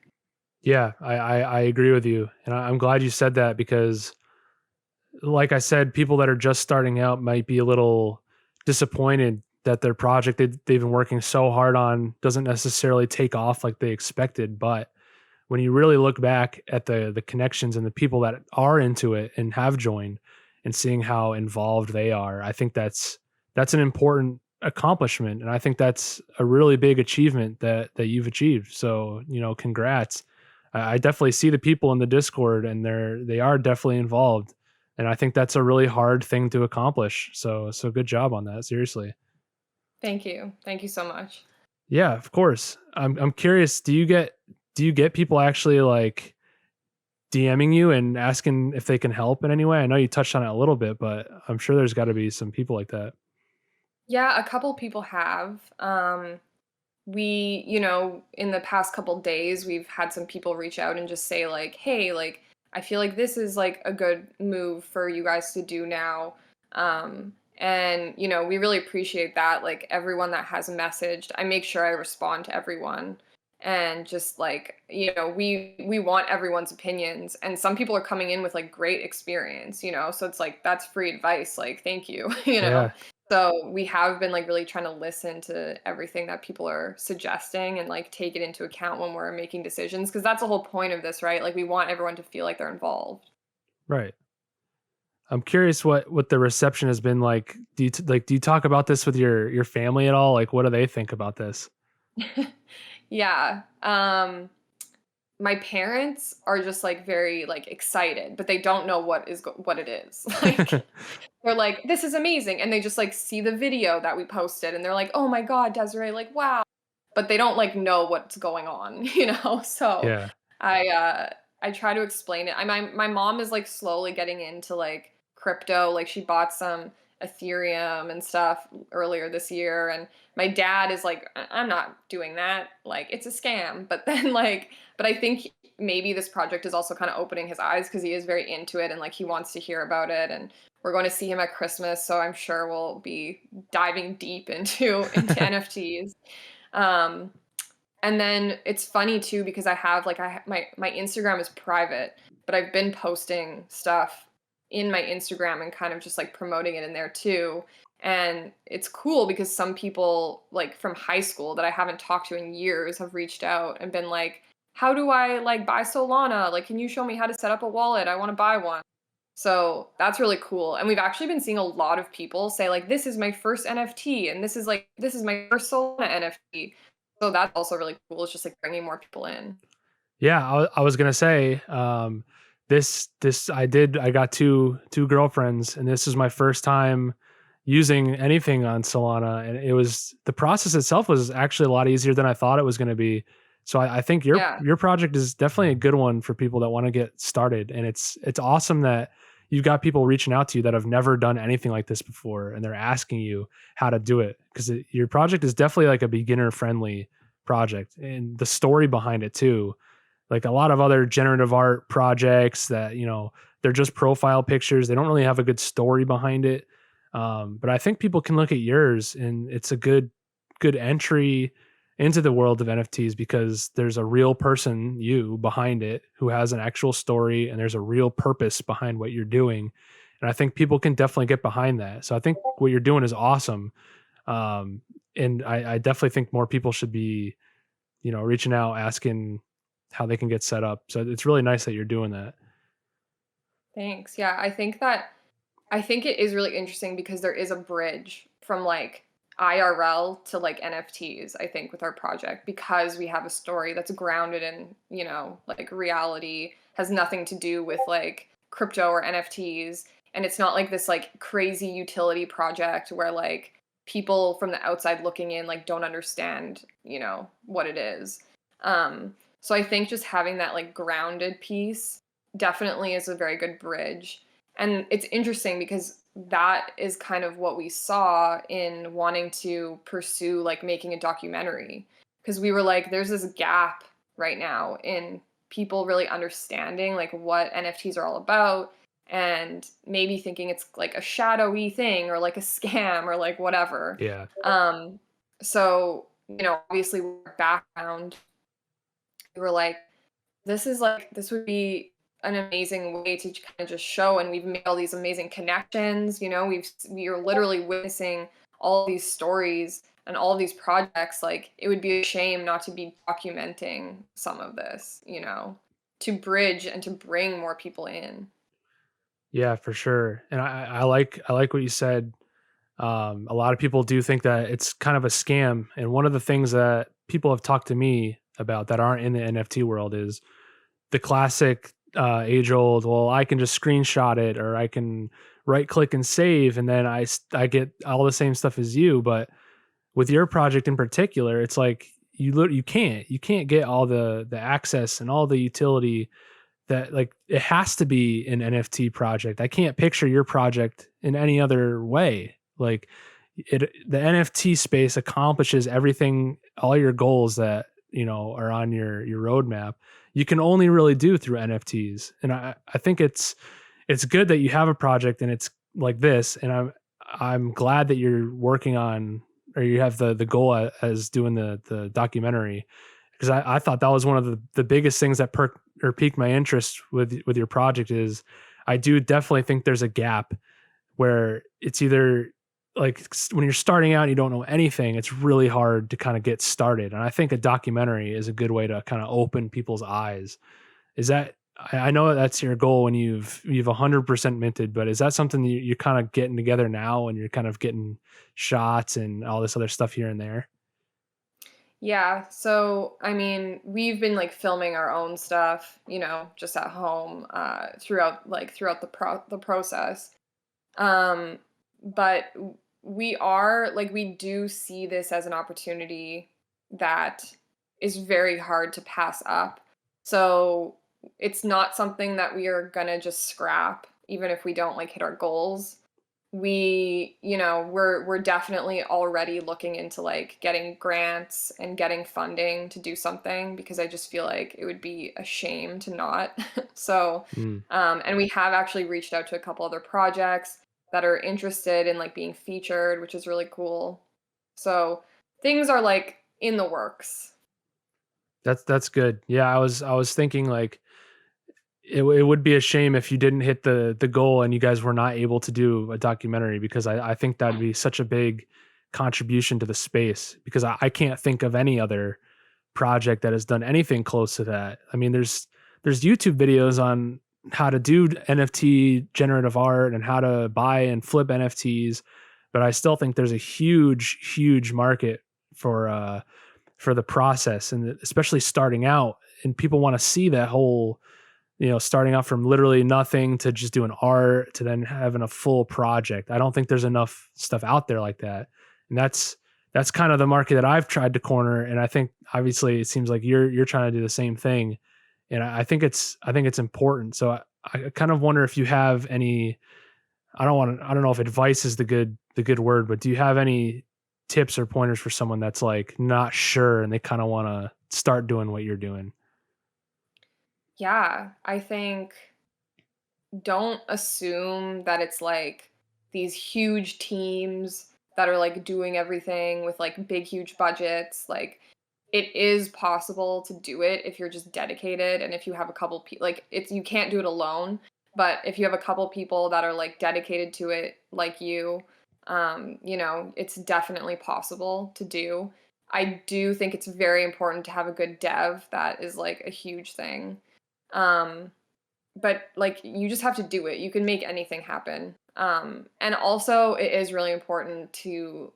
B: Yeah, I agree with you. And I'm glad you said that because, like I said, people that are just starting out might be a little disappointed that their project they've been working so hard on doesn't necessarily take off like they expected. But when you really look back at the connections and the people that are into it and have joined, and seeing how involved they are, I think that's an important accomplishment. And I think that's a really big achievement that you've achieved. So, congrats. I definitely see the people in the Discord, and they are definitely involved. And I think that's a really hard thing to accomplish. So good job on that. Seriously.
C: Thank you. Thank you so much.
B: Yeah, of course. I'm curious, do you get people actually like DMing you and asking if they can help in any way? I know you touched on it a little bit, but I'm sure there's got to be some people like that.
C: Yeah, a couple people have. In the past couple days, we've had some people reach out and just say like, "Hey, like I feel like this is like a good move for you guys to do now." And we really appreciate that. Like everyone that has messaged, I make sure I respond to everyone. And just like, we want everyone's opinions. And some people are coming in with like great experience, so it's like that's free advice. Like, thank you,
B: Yeah.
C: So we have been like really trying to listen to everything that people are suggesting and like take it into account when we're making decisions, because that's the whole point of this, right? Like we want everyone to feel like they're involved.
B: Right. I'm curious what the reception has been like. Do you talk about this with your family at all? Like, what do they think about this?
C: Yeah. My parents are just like very like excited, but they don't know what it is. Like they're like, "This is amazing," and they just like see the video that we posted, and they're like, "Oh my God, Desiree! Like, wow!" But they don't like know what's going on, So
B: Yeah.
C: I uh, I try to explain it. My mom is like slowly getting into like crypto. Like she bought some Ethereum and stuff earlier this year, and my dad is like, I'm not doing that. Like it's a scam." But then but I think maybe this project is also kind of opening his eyes because he is very into it and like he wants to hear about it. And we're going to see him at Christmas, so I'm sure we'll be diving deep into NFTs. Um, and then it's funny too because I have like my Instagram is private, but I've been posting stuff in my Instagram and kind of just like promoting it in there too. And it's cool because some people like from high school that I haven't talked to in years have reached out and been like, "How do I like buy Solana? Like, can you show me how to set up a wallet? I want to buy one." So that's really cool. And we've actually been seeing a lot of people say like, "This is my first NFT," and this is my first Solana NFT. So that's also really cool. It's just like bringing more people in.
B: Yeah, I was gonna say, this I got two girlfriends, and this is my first time using anything on Solana, and the process itself was actually a lot easier than I thought it was going to be. So I think
C: Yeah.
B: your project is definitely a good one for people that want to get started, and it's awesome that you've got people reaching out to you that have never done anything like this before, and they're asking you how to do it, because your project is definitely like a beginner friendly project, and the story behind it too. Like a lot of other generative art projects that, they're just profile pictures. They don't really have a good story behind it. But I think people can look at yours, and it's a good entry into the world of NFTs, because there's a real person, you, behind it, who has an actual story, and there's a real purpose behind what you're doing. And I think people can definitely get behind that. So I think what you're doing is awesome. Um, and I definitely think more people should be, reaching out, asking how they can get set up. So it's really nice that you're doing that.
C: Thanks. Yeah, I think it is really interesting because there is a bridge from like IRL to like NFTs, I think, with our project, because we have a story that's grounded in, like reality, has nothing to do with like crypto or NFTs. And it's not like this like crazy utility project where like people from the outside looking in like don't understand, what it is. So I think just having that like grounded piece definitely is a very good bridge. And it's interesting because that is kind of what we saw in wanting to pursue like making a documentary. Because we were like, there's this gap right now in people really understanding like what NFTs are all about, and maybe thinking it's like a shadowy thing or like a scam or like whatever.
B: Yeah.
C: So, obviously our background, we were like, this would be an amazing way to kind of just show, and we've made all these amazing connections. We are literally witnessing all these stories and all these projects. Like it would be a shame not to be documenting some of this, to bridge and to bring more people in.
B: Yeah, for sure. And I like what you said A lot of people do think that it's kind of a scam. And one of the things that people have talked to me about that aren't in the NFT world is the classic age old, well, I can just screenshot it or I can right click and save. And then I get all the same stuff as you. But with your project in particular, it's like you can't get all the access and all the utility that, like, it has to be an NFT project. I can't picture your project in any other way. Like the NFT space accomplishes everything, all your goals that, are on your roadmap. You can only really do through NFTs. And I think it's good that you have a project and it's like this. And I'm glad that you're working on, or you have the goal as doing the documentary, because I thought that was one of the biggest things that piqued my interest with your project. Is I do definitely think there's a gap where it's either like when you're starting out and you don't know anything, it's really hard to kind of get started. And I think a documentary is a good way to kind of open people's eyes. Is that, I know that's your goal when you've 100% minted, but is that something that you're kind of getting together now and you're kind of getting shots and all this other stuff here and there?
C: Yeah, so I mean, we've been like filming our own stuff, just at home, throughout the process. Um, but we do see this as an opportunity that is very hard to pass up. So it's not something that we are gonna just scrap, even if we don't like hit our goals. We're definitely already looking into like getting grants and getting funding to do something, because I just feel like it would be a shame to not. So,
B: Mm.
C: and we have actually reached out to a couple other projects that are interested in like being featured, which is really cool. So things are like in the works.
B: That's good. Yeah, I was thinking like it would be a shame if you didn't hit the goal and you guys were not able to do a documentary, because I think that'd be such a big contribution to the space, because I can't think of any other project that has done anything close to that. I mean, there's YouTube videos on how to do NFT generative art and how to buy and flip NFTs, but I still think there's a huge market for the process, and especially starting out, and people want to see that whole, starting out from literally nothing to just doing art to then having a full project. I don't think there's enough stuff out there like that. And that's kind of the market that I've tried to corner. And I think obviously it seems like you're trying to do the same thing. And I think it's important. So I kind of wonder if you have any, I don't know if advice is the good word, but do you have any tips or pointers for someone that's like not sure and they kind of want to start doing what you're doing?
C: Yeah, I think don't assume that it's like these huge teams that are like doing everything with like big huge budgets. Like, it is possible to do it if you're just dedicated, and if you have a couple people, like, it's, you can't do it alone, but if you have a couple people that are like dedicated to it like it's definitely possible to do. I do think it's very important to have a good dev. That is like a huge thing. um but like, you just have to do it. You can make anything happen. And also it is really important to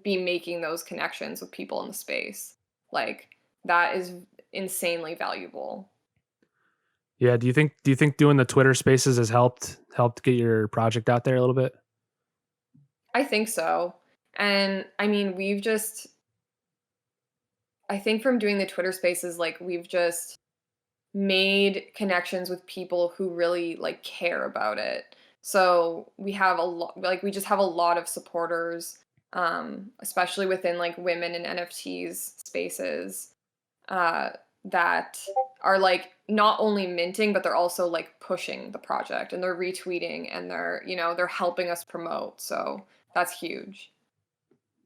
C: be making those connections with people in the space. Like, that is insanely valuable.
B: Yeah. Do you think doing the Twitter spaces has helped get your project out there a little bit?
C: I think so. And I mean, I think from doing the Twitter spaces, like, we've just made connections with people who really like care about it. So we have a lot, like, we just have a lot of supporters, especially within like women and NFTs spaces, uh, that are like not only minting, but they're also like pushing the project, and they're retweeting, and they're helping us promote. So that's huge.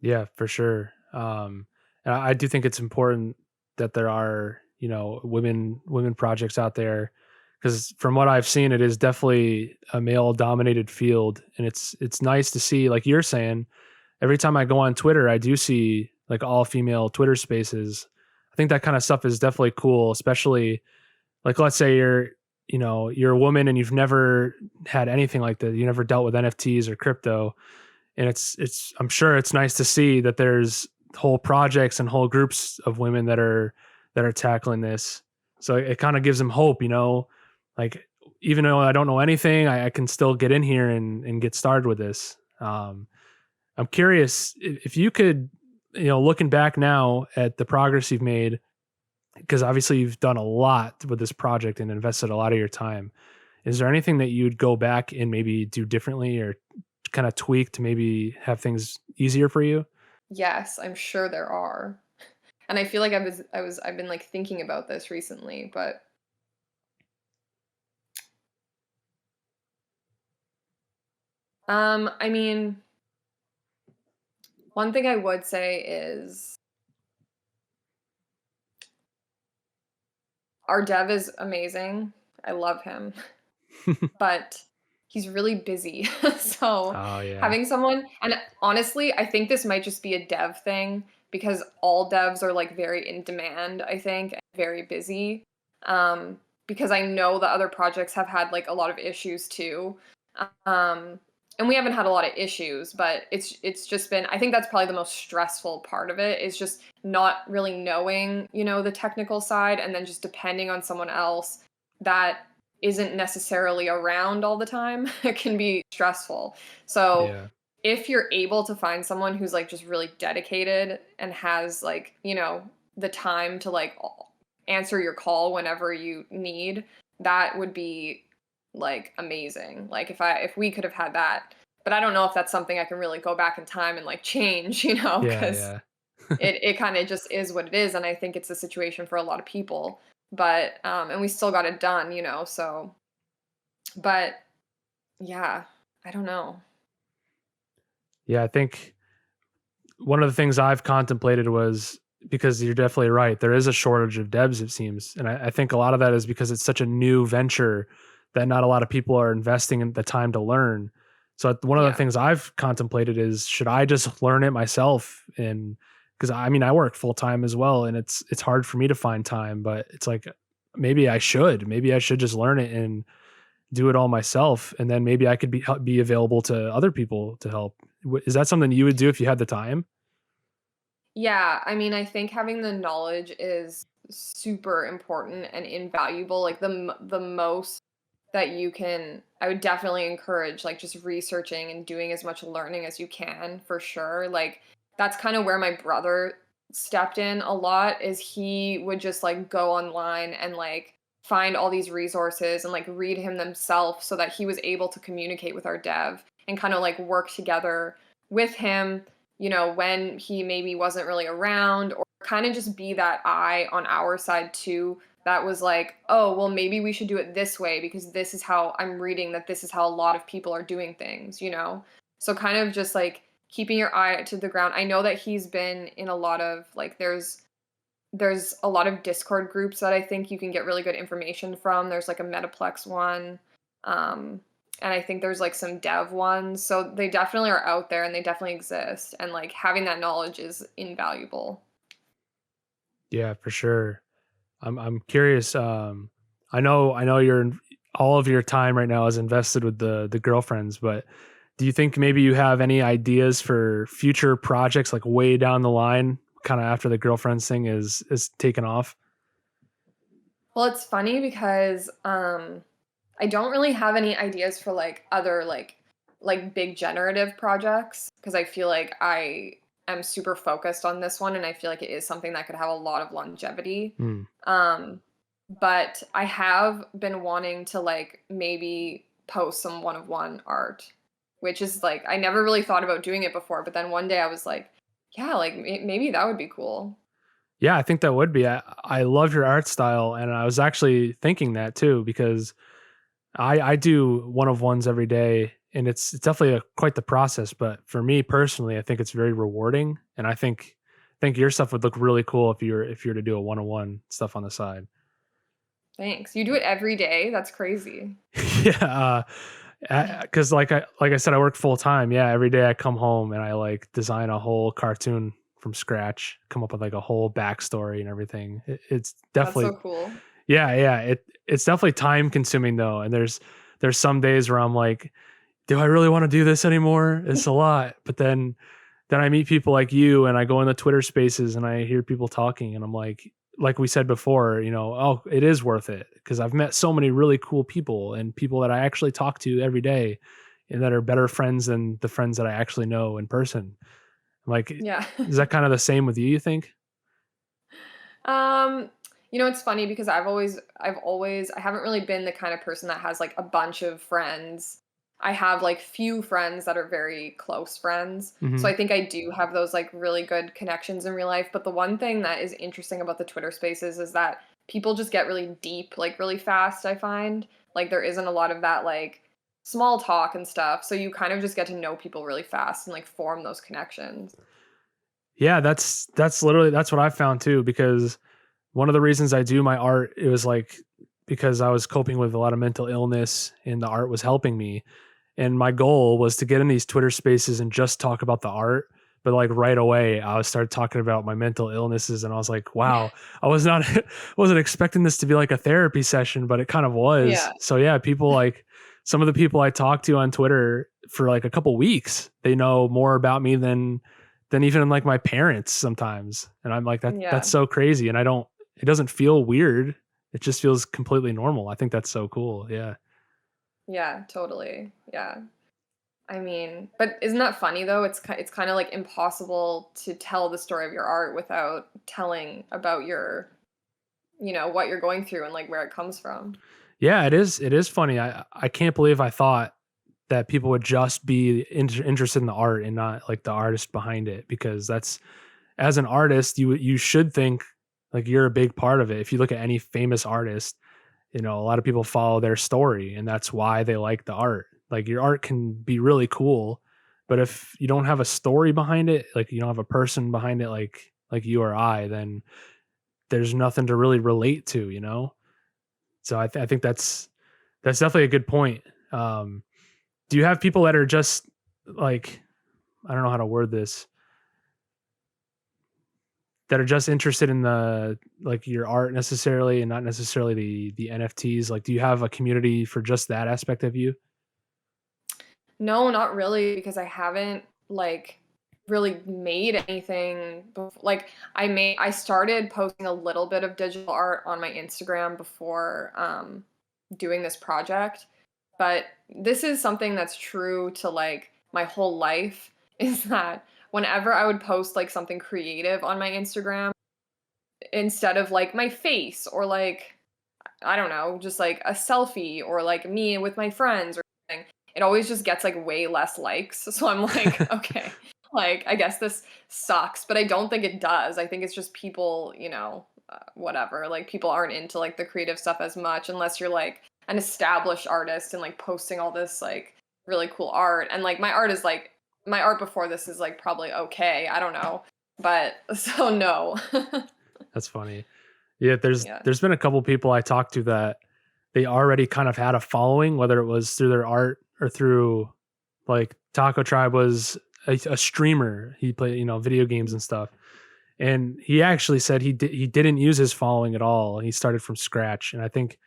B: Yeah, for sure. And I do think it's important that there are, women projects out there, because from what I've seen, it is definitely a male dominated field, and it's nice to see, like you're saying, every time I go on Twitter, I do see like all female Twitter spaces. I think that kind of stuff is definitely cool, especially like, let's say you're a woman and you've never had anything like that. You never dealt with NFTs or crypto, And I'm sure it's nice to see that there's whole projects and whole groups of women that are tackling this. So it kind of gives them hope, like, even though I don't know anything, I can still get in here and get started with this. I'm curious if you could, looking back now at the progress you've made, because obviously you've done a lot with this project and invested a lot of your time. Is there anything that you'd go back and maybe do differently or kind of tweak to maybe have things easier for you?
C: Yes, I'm sure there are. And I feel like I've been like thinking about this recently, but I mean, one thing I would say is our dev is amazing. I love him, but he's really busy. So
B: Oh yeah.
C: having someone, and honestly, I think this might just be a dev thing because all devs are like very in demand, I think, and very busy. Because I know the other projects have had like a lot of issues too. Um, and we haven't had a lot of issues, but it's just been, I think that's probably the most stressful part of it, is just not really knowing, the technical side, and then just depending on someone else that isn't necessarily around all the time. It can be stressful. So
B: Yeah.
C: if you're able to find someone who's like just really dedicated and has like, the time to like answer your call whenever you need, that would be like amazing. Like if we could have had that. But I don't know if that's something I can really go back in time and like change,
B: Yeah.
C: because
B: Yeah.
C: it kind of just is what it is, and I think it's a situation for a lot of people. But and we still got it done, so, but yeah, I don't know.
B: Yeah. I think one of the things I've contemplated was, because you're definitely right, there is a shortage of devs, it seems. And I think a lot of that is because it's such a new venture that not a lot of people are investing in the time to learn. So one of the
C: Yeah.
B: things I've contemplated is, should I just learn it myself? And because I mean, I work full time as well, and it's hard for me to find time, but it's like, maybe I should just learn it and do it all myself. And then maybe I could be available to other people to help. Is that something you would do if you had the time?
C: Yeah, I mean, I think having the knowledge is super important and invaluable. Like the most that you can, I would definitely encourage like just researching and doing as much learning as you can, for sure. Like that's kind of where my brother stepped in a lot, is he would just like go online and like find all these resources and like read him themselves so that he was able to communicate with our dev and kind of like work together with him, when he maybe wasn't really around, or kind of just be that eye on our side too, that was like, oh, well, maybe we should do it this way because this is how I'm reading that this is how a lot of people are doing things. So kind of just like keeping your eye to the ground. I know that he's been in a lot of like, there's a lot of Discord groups that I think you can get really good information from. There's like a Metaplex one. And I think there's like some dev ones. So they definitely are out there and they definitely exist. And like having that knowledge is invaluable.
B: Yeah, for sure. I'm curious. I know all of your time right now is invested with the girlfriends, but do you think maybe you have any ideas for future projects, like way down the line, kind of after the girlfriends thing is taken off?
C: Well, it's funny because I don't really have any ideas for like other like big generative projects, because I feel like I am super focused on this one and I feel like it is something that could have a lot of longevity.
B: Hmm.
C: Um but I have been wanting to like maybe post some one of one art, which is like I never really thought about doing it before, but then one day I was like, yeah, like maybe that would be cool.
B: Yeah, I think that would be. I love your art style, and I was actually thinking that too, because I do one of ones every day, and it's definitely quite the process. But for me personally, I think it's very rewarding, and I think your stuff would look really cool if you were to do a one on one stuff on the side.
C: Thanks. You do it every day? That's crazy.
B: Yeah, because like I said, I work full time. Yeah, every day I come home and I like design a whole cartoon from scratch, come up with like a whole backstory and everything. It's
C: That's so
B: definitely,
C: cool.
B: yeah. It's definitely time consuming though, and there's some days where I'm like, do I really want to do this anymore? It's a lot. But then I meet people like you, and I go in the Twitter spaces and I hear people talking, and I'm like we said before, oh, it is worth it, because I've met so many really cool people and people that I actually talk to every day and that are better friends than the friends that I actually know in person. Like,
C: Yeah.
B: is that kind of the same with you, you think?
C: Um, it's funny because I haven't really been the kind of person that has like a bunch of friends. I have like few friends that are very close friends.
B: Hmm.
C: So I think I do have those like really good connections in real life. But the one thing that is interesting about the Twitter spaces is that people just get really deep, like really fast, I find. Like there isn't a lot of that like small talk and stuff. So you kind of just get to know people really fast and like form those connections.
B: Yeah, that's literally that's what I found too, because one of the reasons I do my art, it was like because I was coping with a lot of mental illness and the art was helping me. And my goal was to get in these Twitter spaces and just talk about the art. But like right away, I started talking about my mental illnesses, and I was like, wow, I was not, wasn't expecting this to be like a therapy session, but it kind of was.
C: Yeah.
B: So yeah, people like some of the people I talked to on Twitter for like a couple weeks, they know more about me than even like my parents sometimes. And I'm like, that's
C: Yeah.
B: so crazy. And it doesn't feel weird. It just feels completely normal. I think that's so cool. Yeah.
C: Yeah, totally. Yeah. I mean, but isn't that funny though? It's kind of like impossible to tell the story of your art without telling about your, what you're going through and like where it comes from.
B: Yeah, it is. It is funny. I can't believe I thought that people would just be interested in the art and not like the artist behind it, because that's, as an artist, you should think like you're a big part of it. If you look at any famous artist, a lot of people follow their story, and that's why they like the art. Like your art can be really cool, but if you don't have a story behind it, like you don't have a person behind it, like you or I, then there's nothing to really relate to. So I think that's definitely a good point. Um, do you have people that are just like, I don't know how to word this, that are just interested in the like your art necessarily and not necessarily the NFTs? Like, do you have a community for just that aspect of you?
C: No, not really, because I haven't like really made anything like I started posting a little bit of digital art on my Instagram before doing this project, but this is something that's true to like my whole life is that whenever I would post like something creative on my Instagram, instead of like my face or like I don't know, just like a selfie or like me with my friends or something, it always just gets like way less likes. So I'm like, okay, like I guess this sucks, but I don't think it does. I think it's just people, whatever. Like people aren't into like the creative stuff as much unless you're like an established artist and like posting all this like really cool art. And like my art before this is like probably okay. I don't know. But so no.
B: That's funny. Yeah, there's
C: Yeah.
B: there's been a couple people I talked to that they already kind of had a following, whether it was through their art or through, like, Taco Tribe was a streamer. He played, video games and stuff. And he actually said he didn't use his following at all. He started from scratch. And I think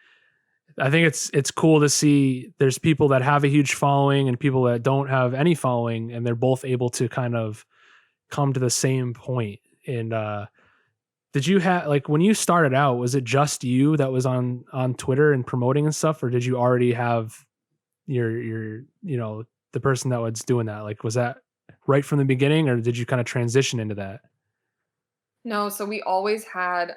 B: it's cool to see there's people that have a huge following and people that don't have any following, and they're both able to kind of come to the same point. And did you have, like, when you started out, was it just you that was on Twitter and promoting and stuff, or did you already have your the person that was doing that? Like, was that right from the beginning, or did you kind of transition into that?
C: No, so we always had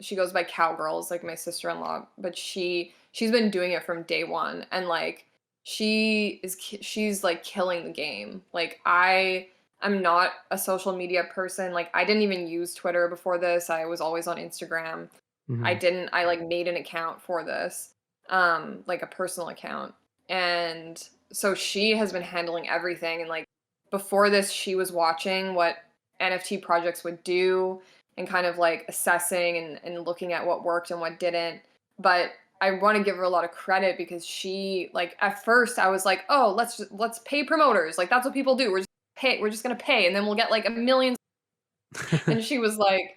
C: she goes by Cowgirls, like my sister-in-law, but she's been doing it from day one and like she's like killing the game. Like I'm not a social media person. Like I didn't even use Twitter before this. I was always on Instagram.
B: Hmm.
C: I like made an account for this. Like a personal account. And so she has been handling everything and like before this she was watching what NFT projects would do and kind of like assessing and looking at what worked and what didn't. But I want to give her a lot of credit because she like at first I was like, oh, let's pay promoters. Like that's what people do. We're just gonna pay and then we'll get like a million. And she was like,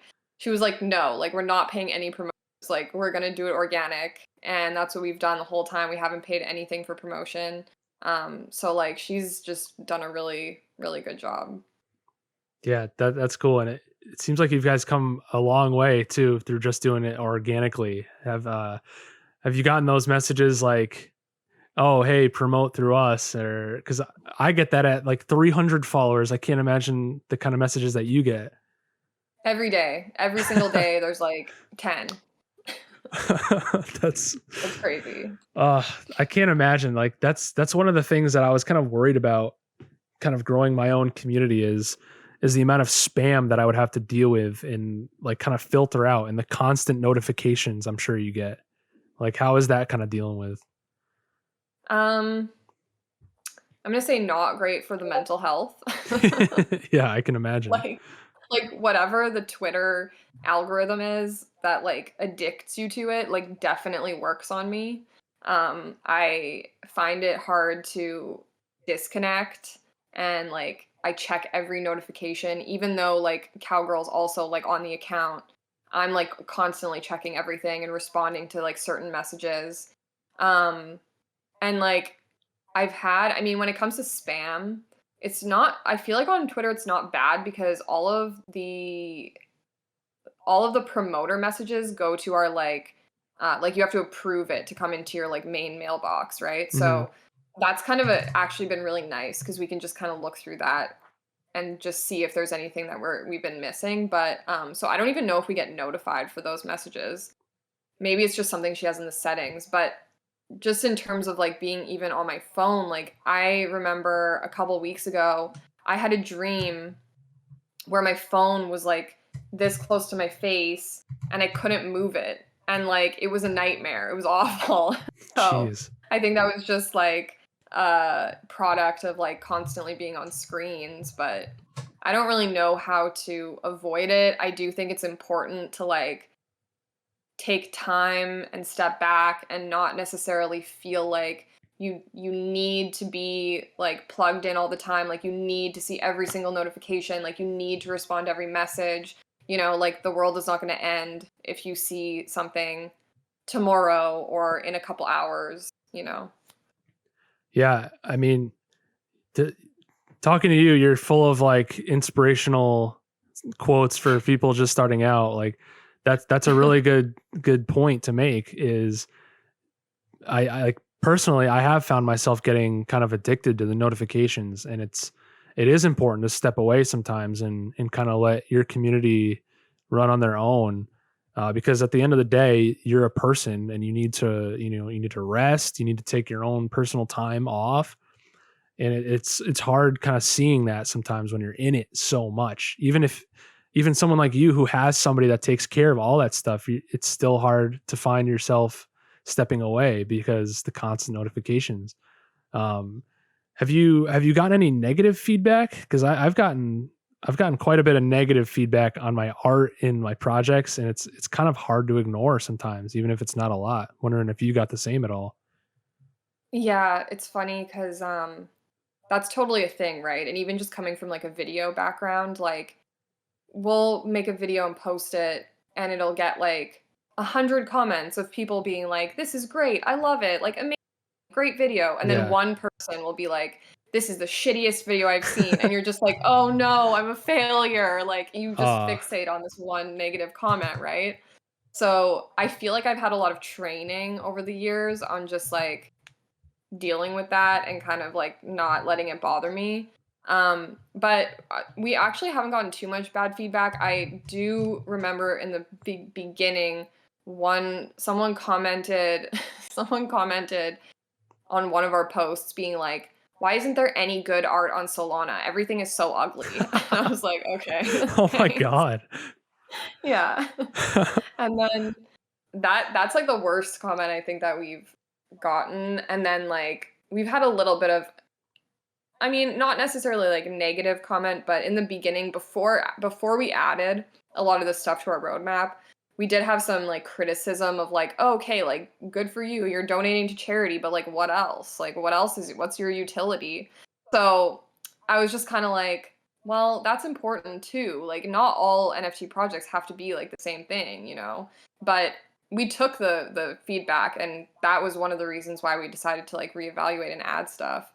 C: no, like we're not paying any promoters. Like we're gonna do it organic. And that's what we've done the whole time. We haven't paid anything for promotion. So like she's just done a really, really good job.
B: Yeah, that's cool, and it seems like you guys come a long way too through just doing it organically. Have you gotten those messages like, "Oh, hey, promote through us," or because I get that at like 300 followers. I can't imagine the kind of messages that you get.
C: Every day, every single day, there's like 10.
B: That's
C: It's crazy.
B: uh I can't imagine. Like that's one of the things that I was kind of worried about kind of growing my own community is the amount of spam that I would have to deal with and like kind of filter out and the constant notifications I'm sure you get. Like how is that kind of dealing with?
C: Um, I'm gonna say not great for the mental health.
B: Yeah, I can imagine.
C: Like whatever the Twitter algorithm is that like addicts you to it, like definitely works on me. I find it hard to disconnect, and like I check every notification, even though like Cowgirl's also like on the account. I'm like constantly checking everything and responding to like certain messages. Um, and like I mean, when it comes to spam, it's not, I feel like on Twitter it's not bad because all of the promoter messages go to our like you have to approve it to come into your like main mailbox, right?
B: Mhm.
C: So that's kind of actually been really nice because we can just kind of look through that and just see if there's anything that we've been missing. But so I don't even know if we get notified for those messages. Maybe it's just something she has in the settings, but just in terms of like being even on my phone, like I remember a couple weeks ago, I had a dream where my phone was like this close to my face and I couldn't move it. And like it was a nightmare. It was awful. So
B: Jeez.
C: I think that was just like a product of like constantly being on screens, but I don't really know how to avoid it. I do think it's important to like take time and step back and not necessarily feel like you need to be like plugged in all the time, like you need to see every single notification, like you need to respond to every message. Like the world is not going to end if you see something tomorrow or in a couple hours.
B: Yeah, I mean, t- talking to you, you're full of like inspirational quotes for people just starting out. Like that's a really good point to make is I like personally I have found myself getting kind of addicted to the notifications, and it is important to step away sometimes and kind of let your community run on their own, because at the end of the day you're a person and you need to rest, you need to take your own personal time off, and it's hard kind of seeing that sometimes when you're in it so much, even someone like you who has somebody that takes care of all that stuff, it's still hard to find yourself stepping away because the constant notifications. um have you gotten any negative feedback? Because I've gotten quite a bit of negative feedback on my art in my projects, and it's kind of hard to ignore sometimes, even if it's not a lot. Wondering if you got the same at all.
C: Yeah, it's funny because that's totally a thing, right? And even just coming from like a video background, like we'll make a video and post it and it'll get like 100 comments of people being like, this is great, I love it, like amazing, great video. And then
B: Yeah.
C: one person will be like, this is the shittiest video I've seen. And you're just like, oh no, I'm a failure. Like you just
B: uh
C: fixate on this one negative comment, right? So I feel like I've had a lot of training over the years on just like dealing with that and kind of like not letting it bother me. But we actually haven't gotten too much bad feedback. I do remember in the beginning, someone commented, someone commented on one of our posts being like, "Why isn't there any good art on Solana? Everything is so ugly." And I was like, "Okay,
B: oh my
C: thanks."
B: god.
C: Yeah. And then that's like the worst comment I think that we've gotten. And then like we've had a little bit of, I mean, not necessarily like negative comment, but in the beginning, before we added a lot of this stuff to our roadmap, we did have some like criticism of like, oh, okay, like good for you, you're donating to charity, but like what else? Like what's your utility? So I was just kind of like, well, that's important too. Like not all NFT projects have to be like the same thing. But we took the feedback, and that was one of the reasons why we decided to like reevaluate and add stuff.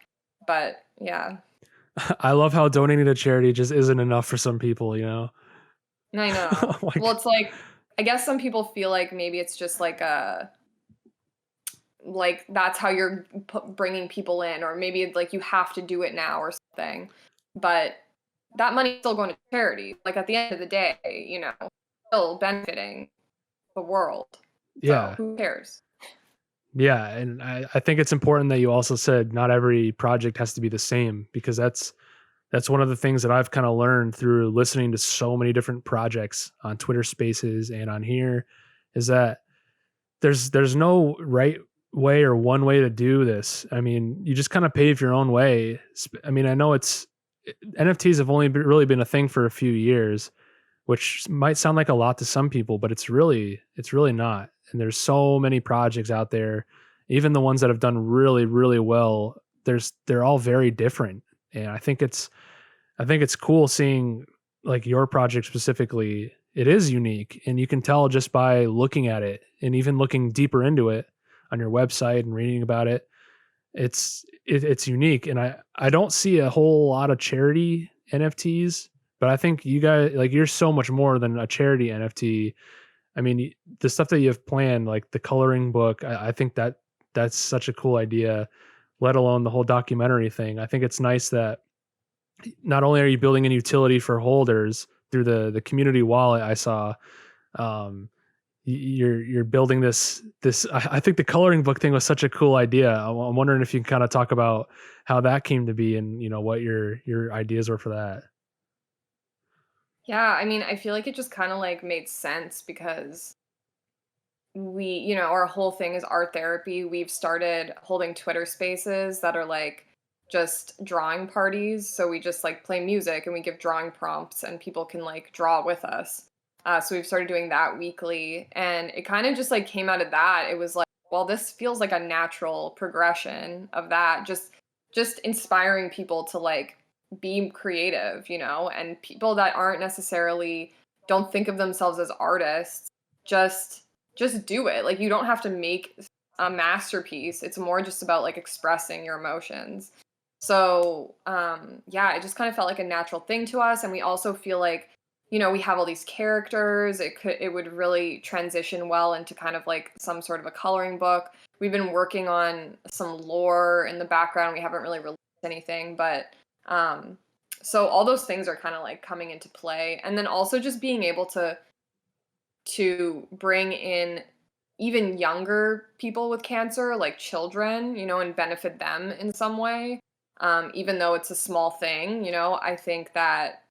C: But yeah,
B: I love how donating to charity just isn't enough for some people, you know?
C: I know. Well, it's like, I guess some people feel like maybe it's just like a, like that's how you're bringing people in, or maybe it's like you have to do it now or something. But that money's still going to charity. Like at the end of the day, you know, still benefiting the world. So
B: Yeah.
C: who cares?
B: Yeah. And I think it's important that you also said not every project has to be the same, because that's one of the things that I've kind of learned through listening to so many different projects on Twitter Spaces and on here, is that there's no right way or one way to do this. I mean, you just kind of pave your own way. I mean, I know NFTs have only really been a thing for a few years, which might sound like a lot to some people, but it's really not. And there's so many projects out there, even the ones that have done really, really well. They're all very different. And I think it's cool seeing like your project specifically. It is unique, and you can tell just by looking at it and even looking deeper into it on your website and reading about it. It's unique, and I don't see a whole lot of charity NFTs, but I think you guys, like, you're so much more than a charity NFT. I mean, the stuff that you have planned, like the coloring book, I think that's such a cool idea, let alone the whole documentary thing. I think it's nice that not only are you building a utility for holders through the community wallet I saw, you're building this. I think the coloring book thing was such a cool idea. I'm wondering if you can kind of talk about how that came to be, and you know what your ideas were for that.
C: Yeah, I mean, I feel like it just kind of like made sense because you know, our whole thing is art therapy. We've started holding Twitter spaces that are like just drawing parties. So we just like play music and we give drawing prompts and people can like draw with us. So we've started doing that weekly, and it kind of just like came out of that. It was like, well, this feels like a natural progression of that. Just inspiring people to like be creative, you know, and people that aren't necessarily don't think of themselves as artists, just do it. Like you don't have to make a masterpiece. It's more just about like expressing your emotions. So, yeah, it just kind of felt like a natural thing to us, and we also feel like, you know, we have all these characters. It would really transition well into kind of like some sort of a coloring book. We've been working on some lore in the background. We haven't really released anything, but so all those things are kind of like coming into play. And then also just being able to bring in even younger people with cancer, like children, you know, and benefit them in some way. Even though it's a small thing, you know, I think that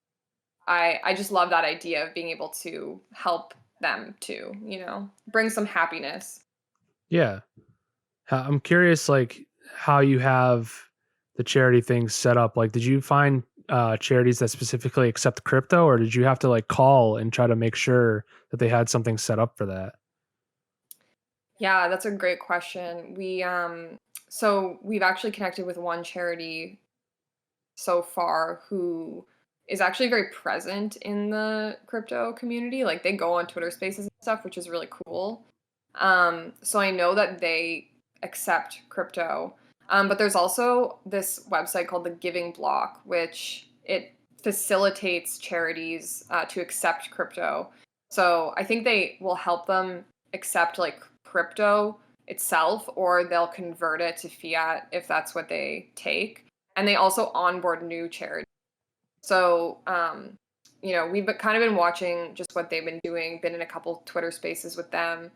C: I just love that idea of being able to help them too, you know, bring some happiness.
B: Yeah, I'm curious, like how you have the charity things set up. Like, did you find charities that specifically accept crypto, or did you have to like call and try to make sure that they had something set up for that?
C: Yeah, that's a great question. So we've actually connected with one charity so far who is actually very present in the crypto community. Like they go on Twitter Spaces and stuff, which is really cool. So I know that they accept crypto. But there's also this website called the Giving Block, which it facilitates charities to accept crypto. So I think they will help them accept like crypto itself, or they'll convert it to fiat if that's what they take. And they also onboard new charities. So, you know, we've kind of been watching just what they've been doing, been in a couple Twitter spaces with them.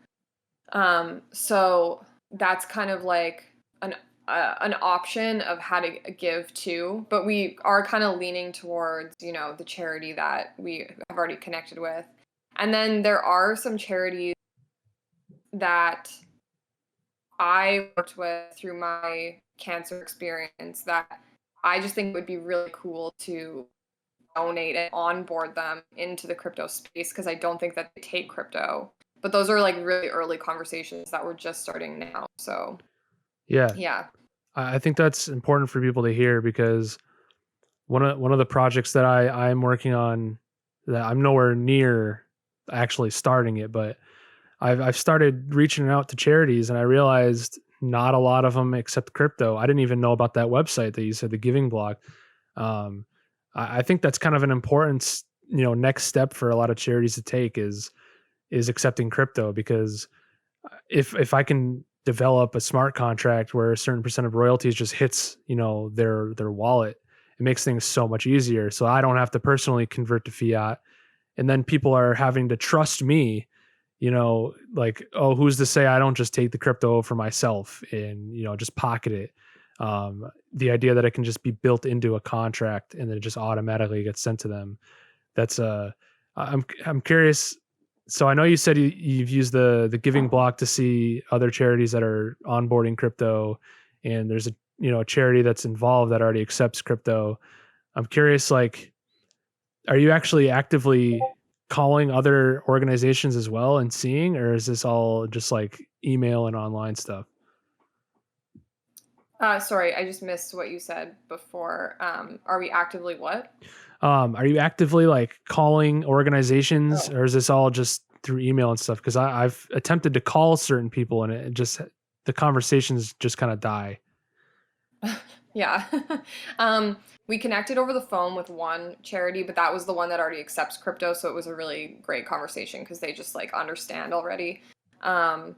C: So that's kind of like an option of how to give to, but we are kind of leaning towards, you know, the charity that we have already connected with. And then there are some charities that I worked with through my cancer experience that I just think it would be really cool to donate and onboard them into the crypto space, because I don't think that they take crypto. But those are like really early conversations that we're just starting now. So
B: Yeah,
C: yeah.
B: I think that's important for people to hear, because one of the projects that I'm working on, that I'm nowhere near actually starting it, but I've started reaching out to charities, and I realized not a lot of them accept crypto. I didn't even know about that website that you said, the Giving Block. Um, I think that's kind of an important, next step for a lot of charities to take is accepting crypto, because if I can develop a smart contract where a certain percent of royalties just hits, their wallet, it makes things so much easier. So I don't have to personally convert to fiat, and then people are having to trust me, like, oh, who's to say I don't just take the crypto for myself and, just pocket it. The idea that it can just be built into a contract and then it just automatically gets sent to them. That's I'm curious. So I know you said you've used the Giving Block to see other charities that are onboarding crypto, and there's a charity that's involved that already accepts crypto. I'm curious, like, are you actually actively calling other organizations as well and seeing, or is this all just like email and online stuff?
C: Sorry, I just missed what you said before. Are we actively what?
B: Are you actively like calling organizations,
C: Oh.
B: or is this all just through email and stuff? Because I've attempted to call certain people, and it just, the conversations just kind of die.
C: Yeah. We connected over the phone with one charity, but that was the one that already accepts crypto, so it was a really great conversation because they just like understand already. Um,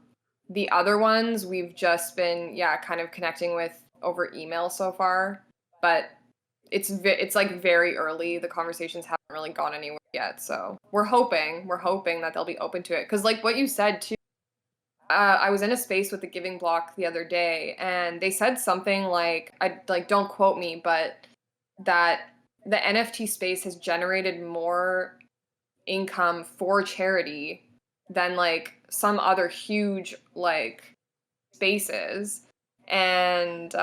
C: the other ones we've just been, yeah, kind of connecting with over email so far, but it's like very early. The conversations haven't really gone anywhere yet, so we're hoping that they'll be open to it. Because like what you said too, I was in a space with the Giving Block the other day, and they said something like, I like, don't quote me, but that the NFT space has generated more income for charity than like some other huge like spaces, and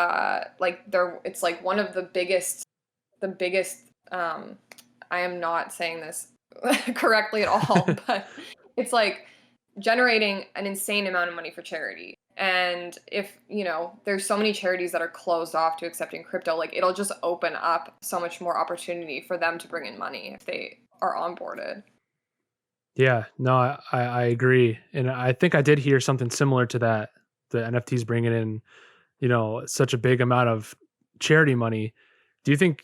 C: like it's like one of the biggest. I am not saying this correctly at all, but it's like generating an insane amount of money for charity. And if, there's so many charities that are closed off to accepting crypto, like it'll just open up so much more opportunity for them to bring in money if they are onboarded.
B: Yeah, no, I agree, and I think I did hear something similar to that. The NFTs bringing in, such a big amount of charity money. Do you think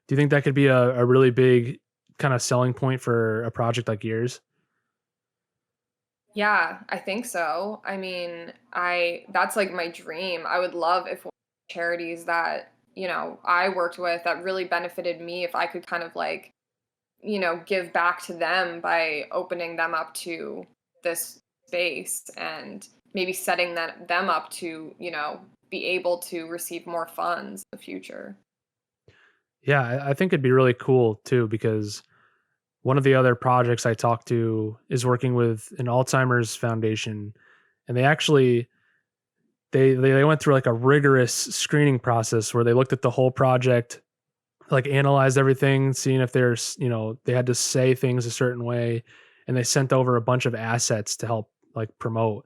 B: do you think that could be a really big kind of selling point for a project like yours?
C: Yeah, I think so. I mean, I that's like my dream. I would love if one of the charities that, I worked with that really benefited me, if I could kind of like, give back to them by opening them up to this space and maybe setting them up to, be able to receive more funds in the future.
B: Yeah, I think it'd be really cool too, because one of the other projects I talked to is working with an Alzheimer's foundation, and they actually they went through like a rigorous screening process where they looked at the whole project, like analyzed everything, seeing if there's, they had to say things a certain way, and they sent over a bunch of assets to help like promote.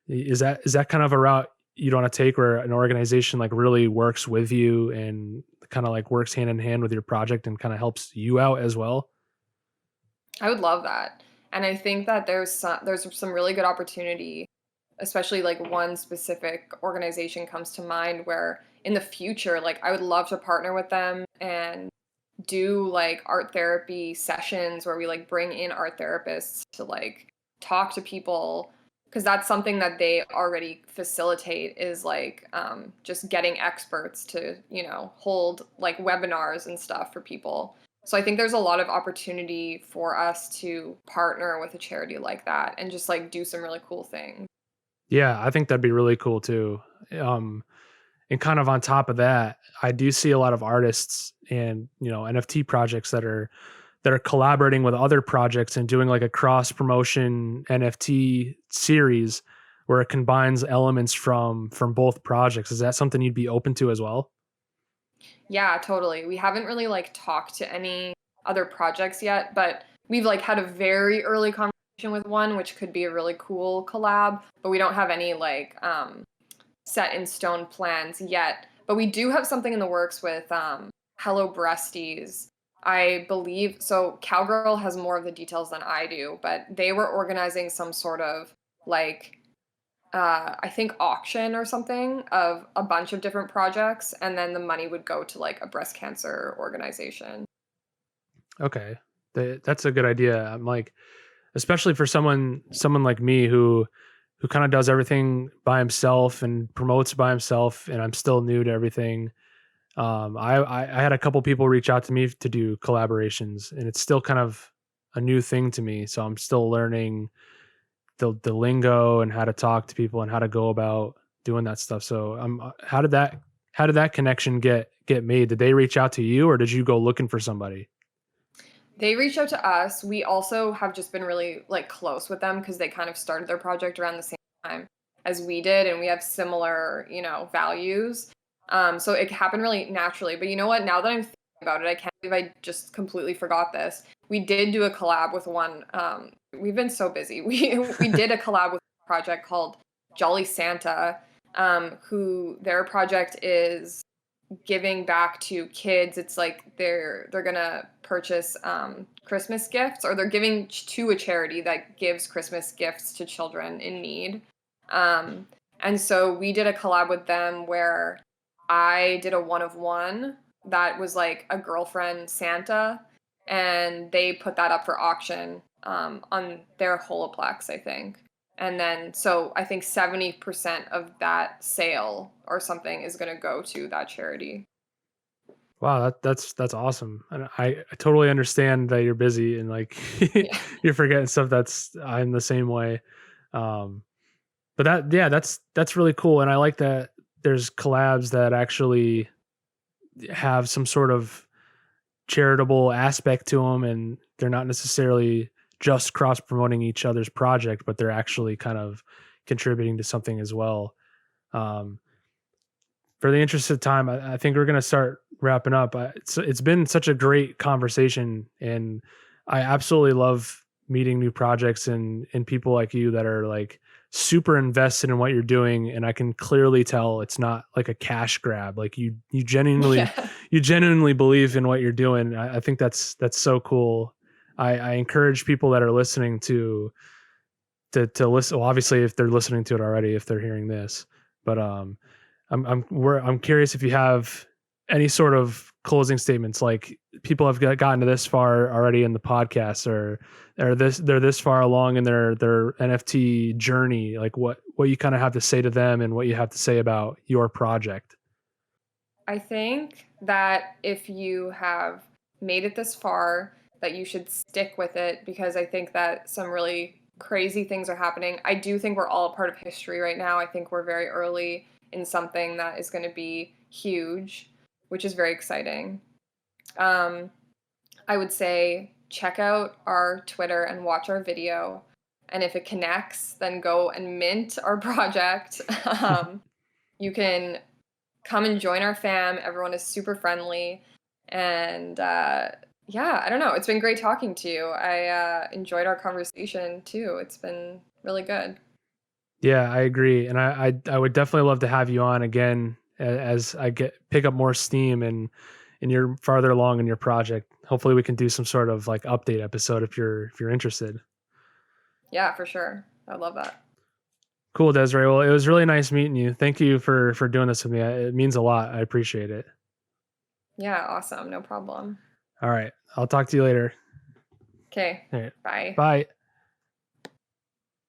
B: Is that kind of a route you'd want to take, where an organization like really works with you and kind of like works hand in hand with your project and kind of helps you out as well?
C: I would love that. And I think that there's some really good opportunity, especially like one specific organization comes to mind where in the future, like I would love to partner with them and do like art therapy sessions where we like bring in art therapists to like talk to people, because that's something that they already facilitate, is like just getting experts to hold like webinars and stuff for people. So I think there's a lot of opportunity for us to partner with a charity like that and just like do some really cool things.
B: Yeah, I think that'd be really cool too. Um, and kind of on top of that, I do see a lot of artists and, NFT projects that are collaborating with other projects and doing like a cross promotion NFT series where it combines elements from both projects. Is that something you'd be open to as well?
C: Yeah, totally. We haven't really like talked to any other projects yet, but we've like had a very early conversation with one, which could be a really cool collab, but we don't have any like set in stone plans yet. But we do have something in the works with Hello Breasties. I believe so. Cowgirl has more of the details than I do, but they were organizing some sort of like I think auction or something of a bunch of different projects, and then the money would go to like a breast cancer organization.
B: Okay. That's a good idea. I'm like, especially for someone like me who kind of does everything by himself and promotes by himself, and I'm still new to everything. I had a couple people reach out to me to do collaborations, and it's still kind of a new thing to me. So I'm still learning the lingo and how to talk to people and how to go about doing that stuff. So how did that connection get made? Did they reach out to you, or did you go looking for somebody?
C: They reached out to us. We also have just been really like close with them because they kind of started their project around the same time as we did, and we have similar, values. So it happened really naturally. But you know what? Now that I'm thinking about it, I can't believe I just completely forgot this. We did do a collab with one. We've been so busy. We did a collab with a project called Jolly Santa, who their project is giving back to kids. It's like they're gonna purchase Christmas gifts, or they're giving to a charity that gives Christmas gifts to children in need. And so we did a collab with them where I did a one of one that was like a girlfriend Santa, and they put that up for auction on their Holoplex, I think. And then, so I think 70% of that sale or something is going to go to that charity.
B: Wow, that's awesome. And I totally understand that you're busy and like
C: Yeah.
B: you're forgetting stuff. I'm the same way. But that's really cool. And I like that there's collabs that actually have some sort of charitable aspect to them, and they're not necessarily just cross promoting each other's project, but they're actually kind of contributing to something as well. Um, for the interest of time, I think we're going to start wrapping up. It's been such a great conversation, and I absolutely love meeting new projects and people like you that are like super invested in what you're doing. And I can clearly tell it's not like a cash grab. Like you genuinely,
C: Yeah.
B: you genuinely believe in what you're doing. I think that's so cool. I encourage people that are listening to listen. Well, obviously if they're listening to it already, if they're hearing this, but, I'm curious if you have any sort of closing statements, like people have gotten to this far already in the podcast, or they're this far along in their NFT journey. Like what you kind of have to say to them and what you have to say about your project.
C: I think that if you have made it this far, that you should stick with it, because I think that some really crazy things are happening. I do think we're all a part of history right now. I think we're very early in something that is going to be huge, which is very exciting. Um, I would say check out our Twitter and watch our video. And if it connects, then go and mint our project. You can come and join our fam. Everyone is super friendly. And yeah, I don't know. It's been great talking to you. I enjoyed our conversation too. It's been really good.
B: Yeah, I agree. And I would definitely love to have you on again as I pick up more steam and you're farther along in your project. Hopefully we can do some sort of like update episode if you're interested.
C: Yeah, for sure. I love that.
B: Cool, Desiree. Well, it was really nice meeting you. Thank you for doing this with me. It means a lot. I appreciate it.
C: Yeah, awesome. No problem.
B: All right. I'll talk to you later.
C: Okay.
B: All right.
C: Bye.
B: Bye.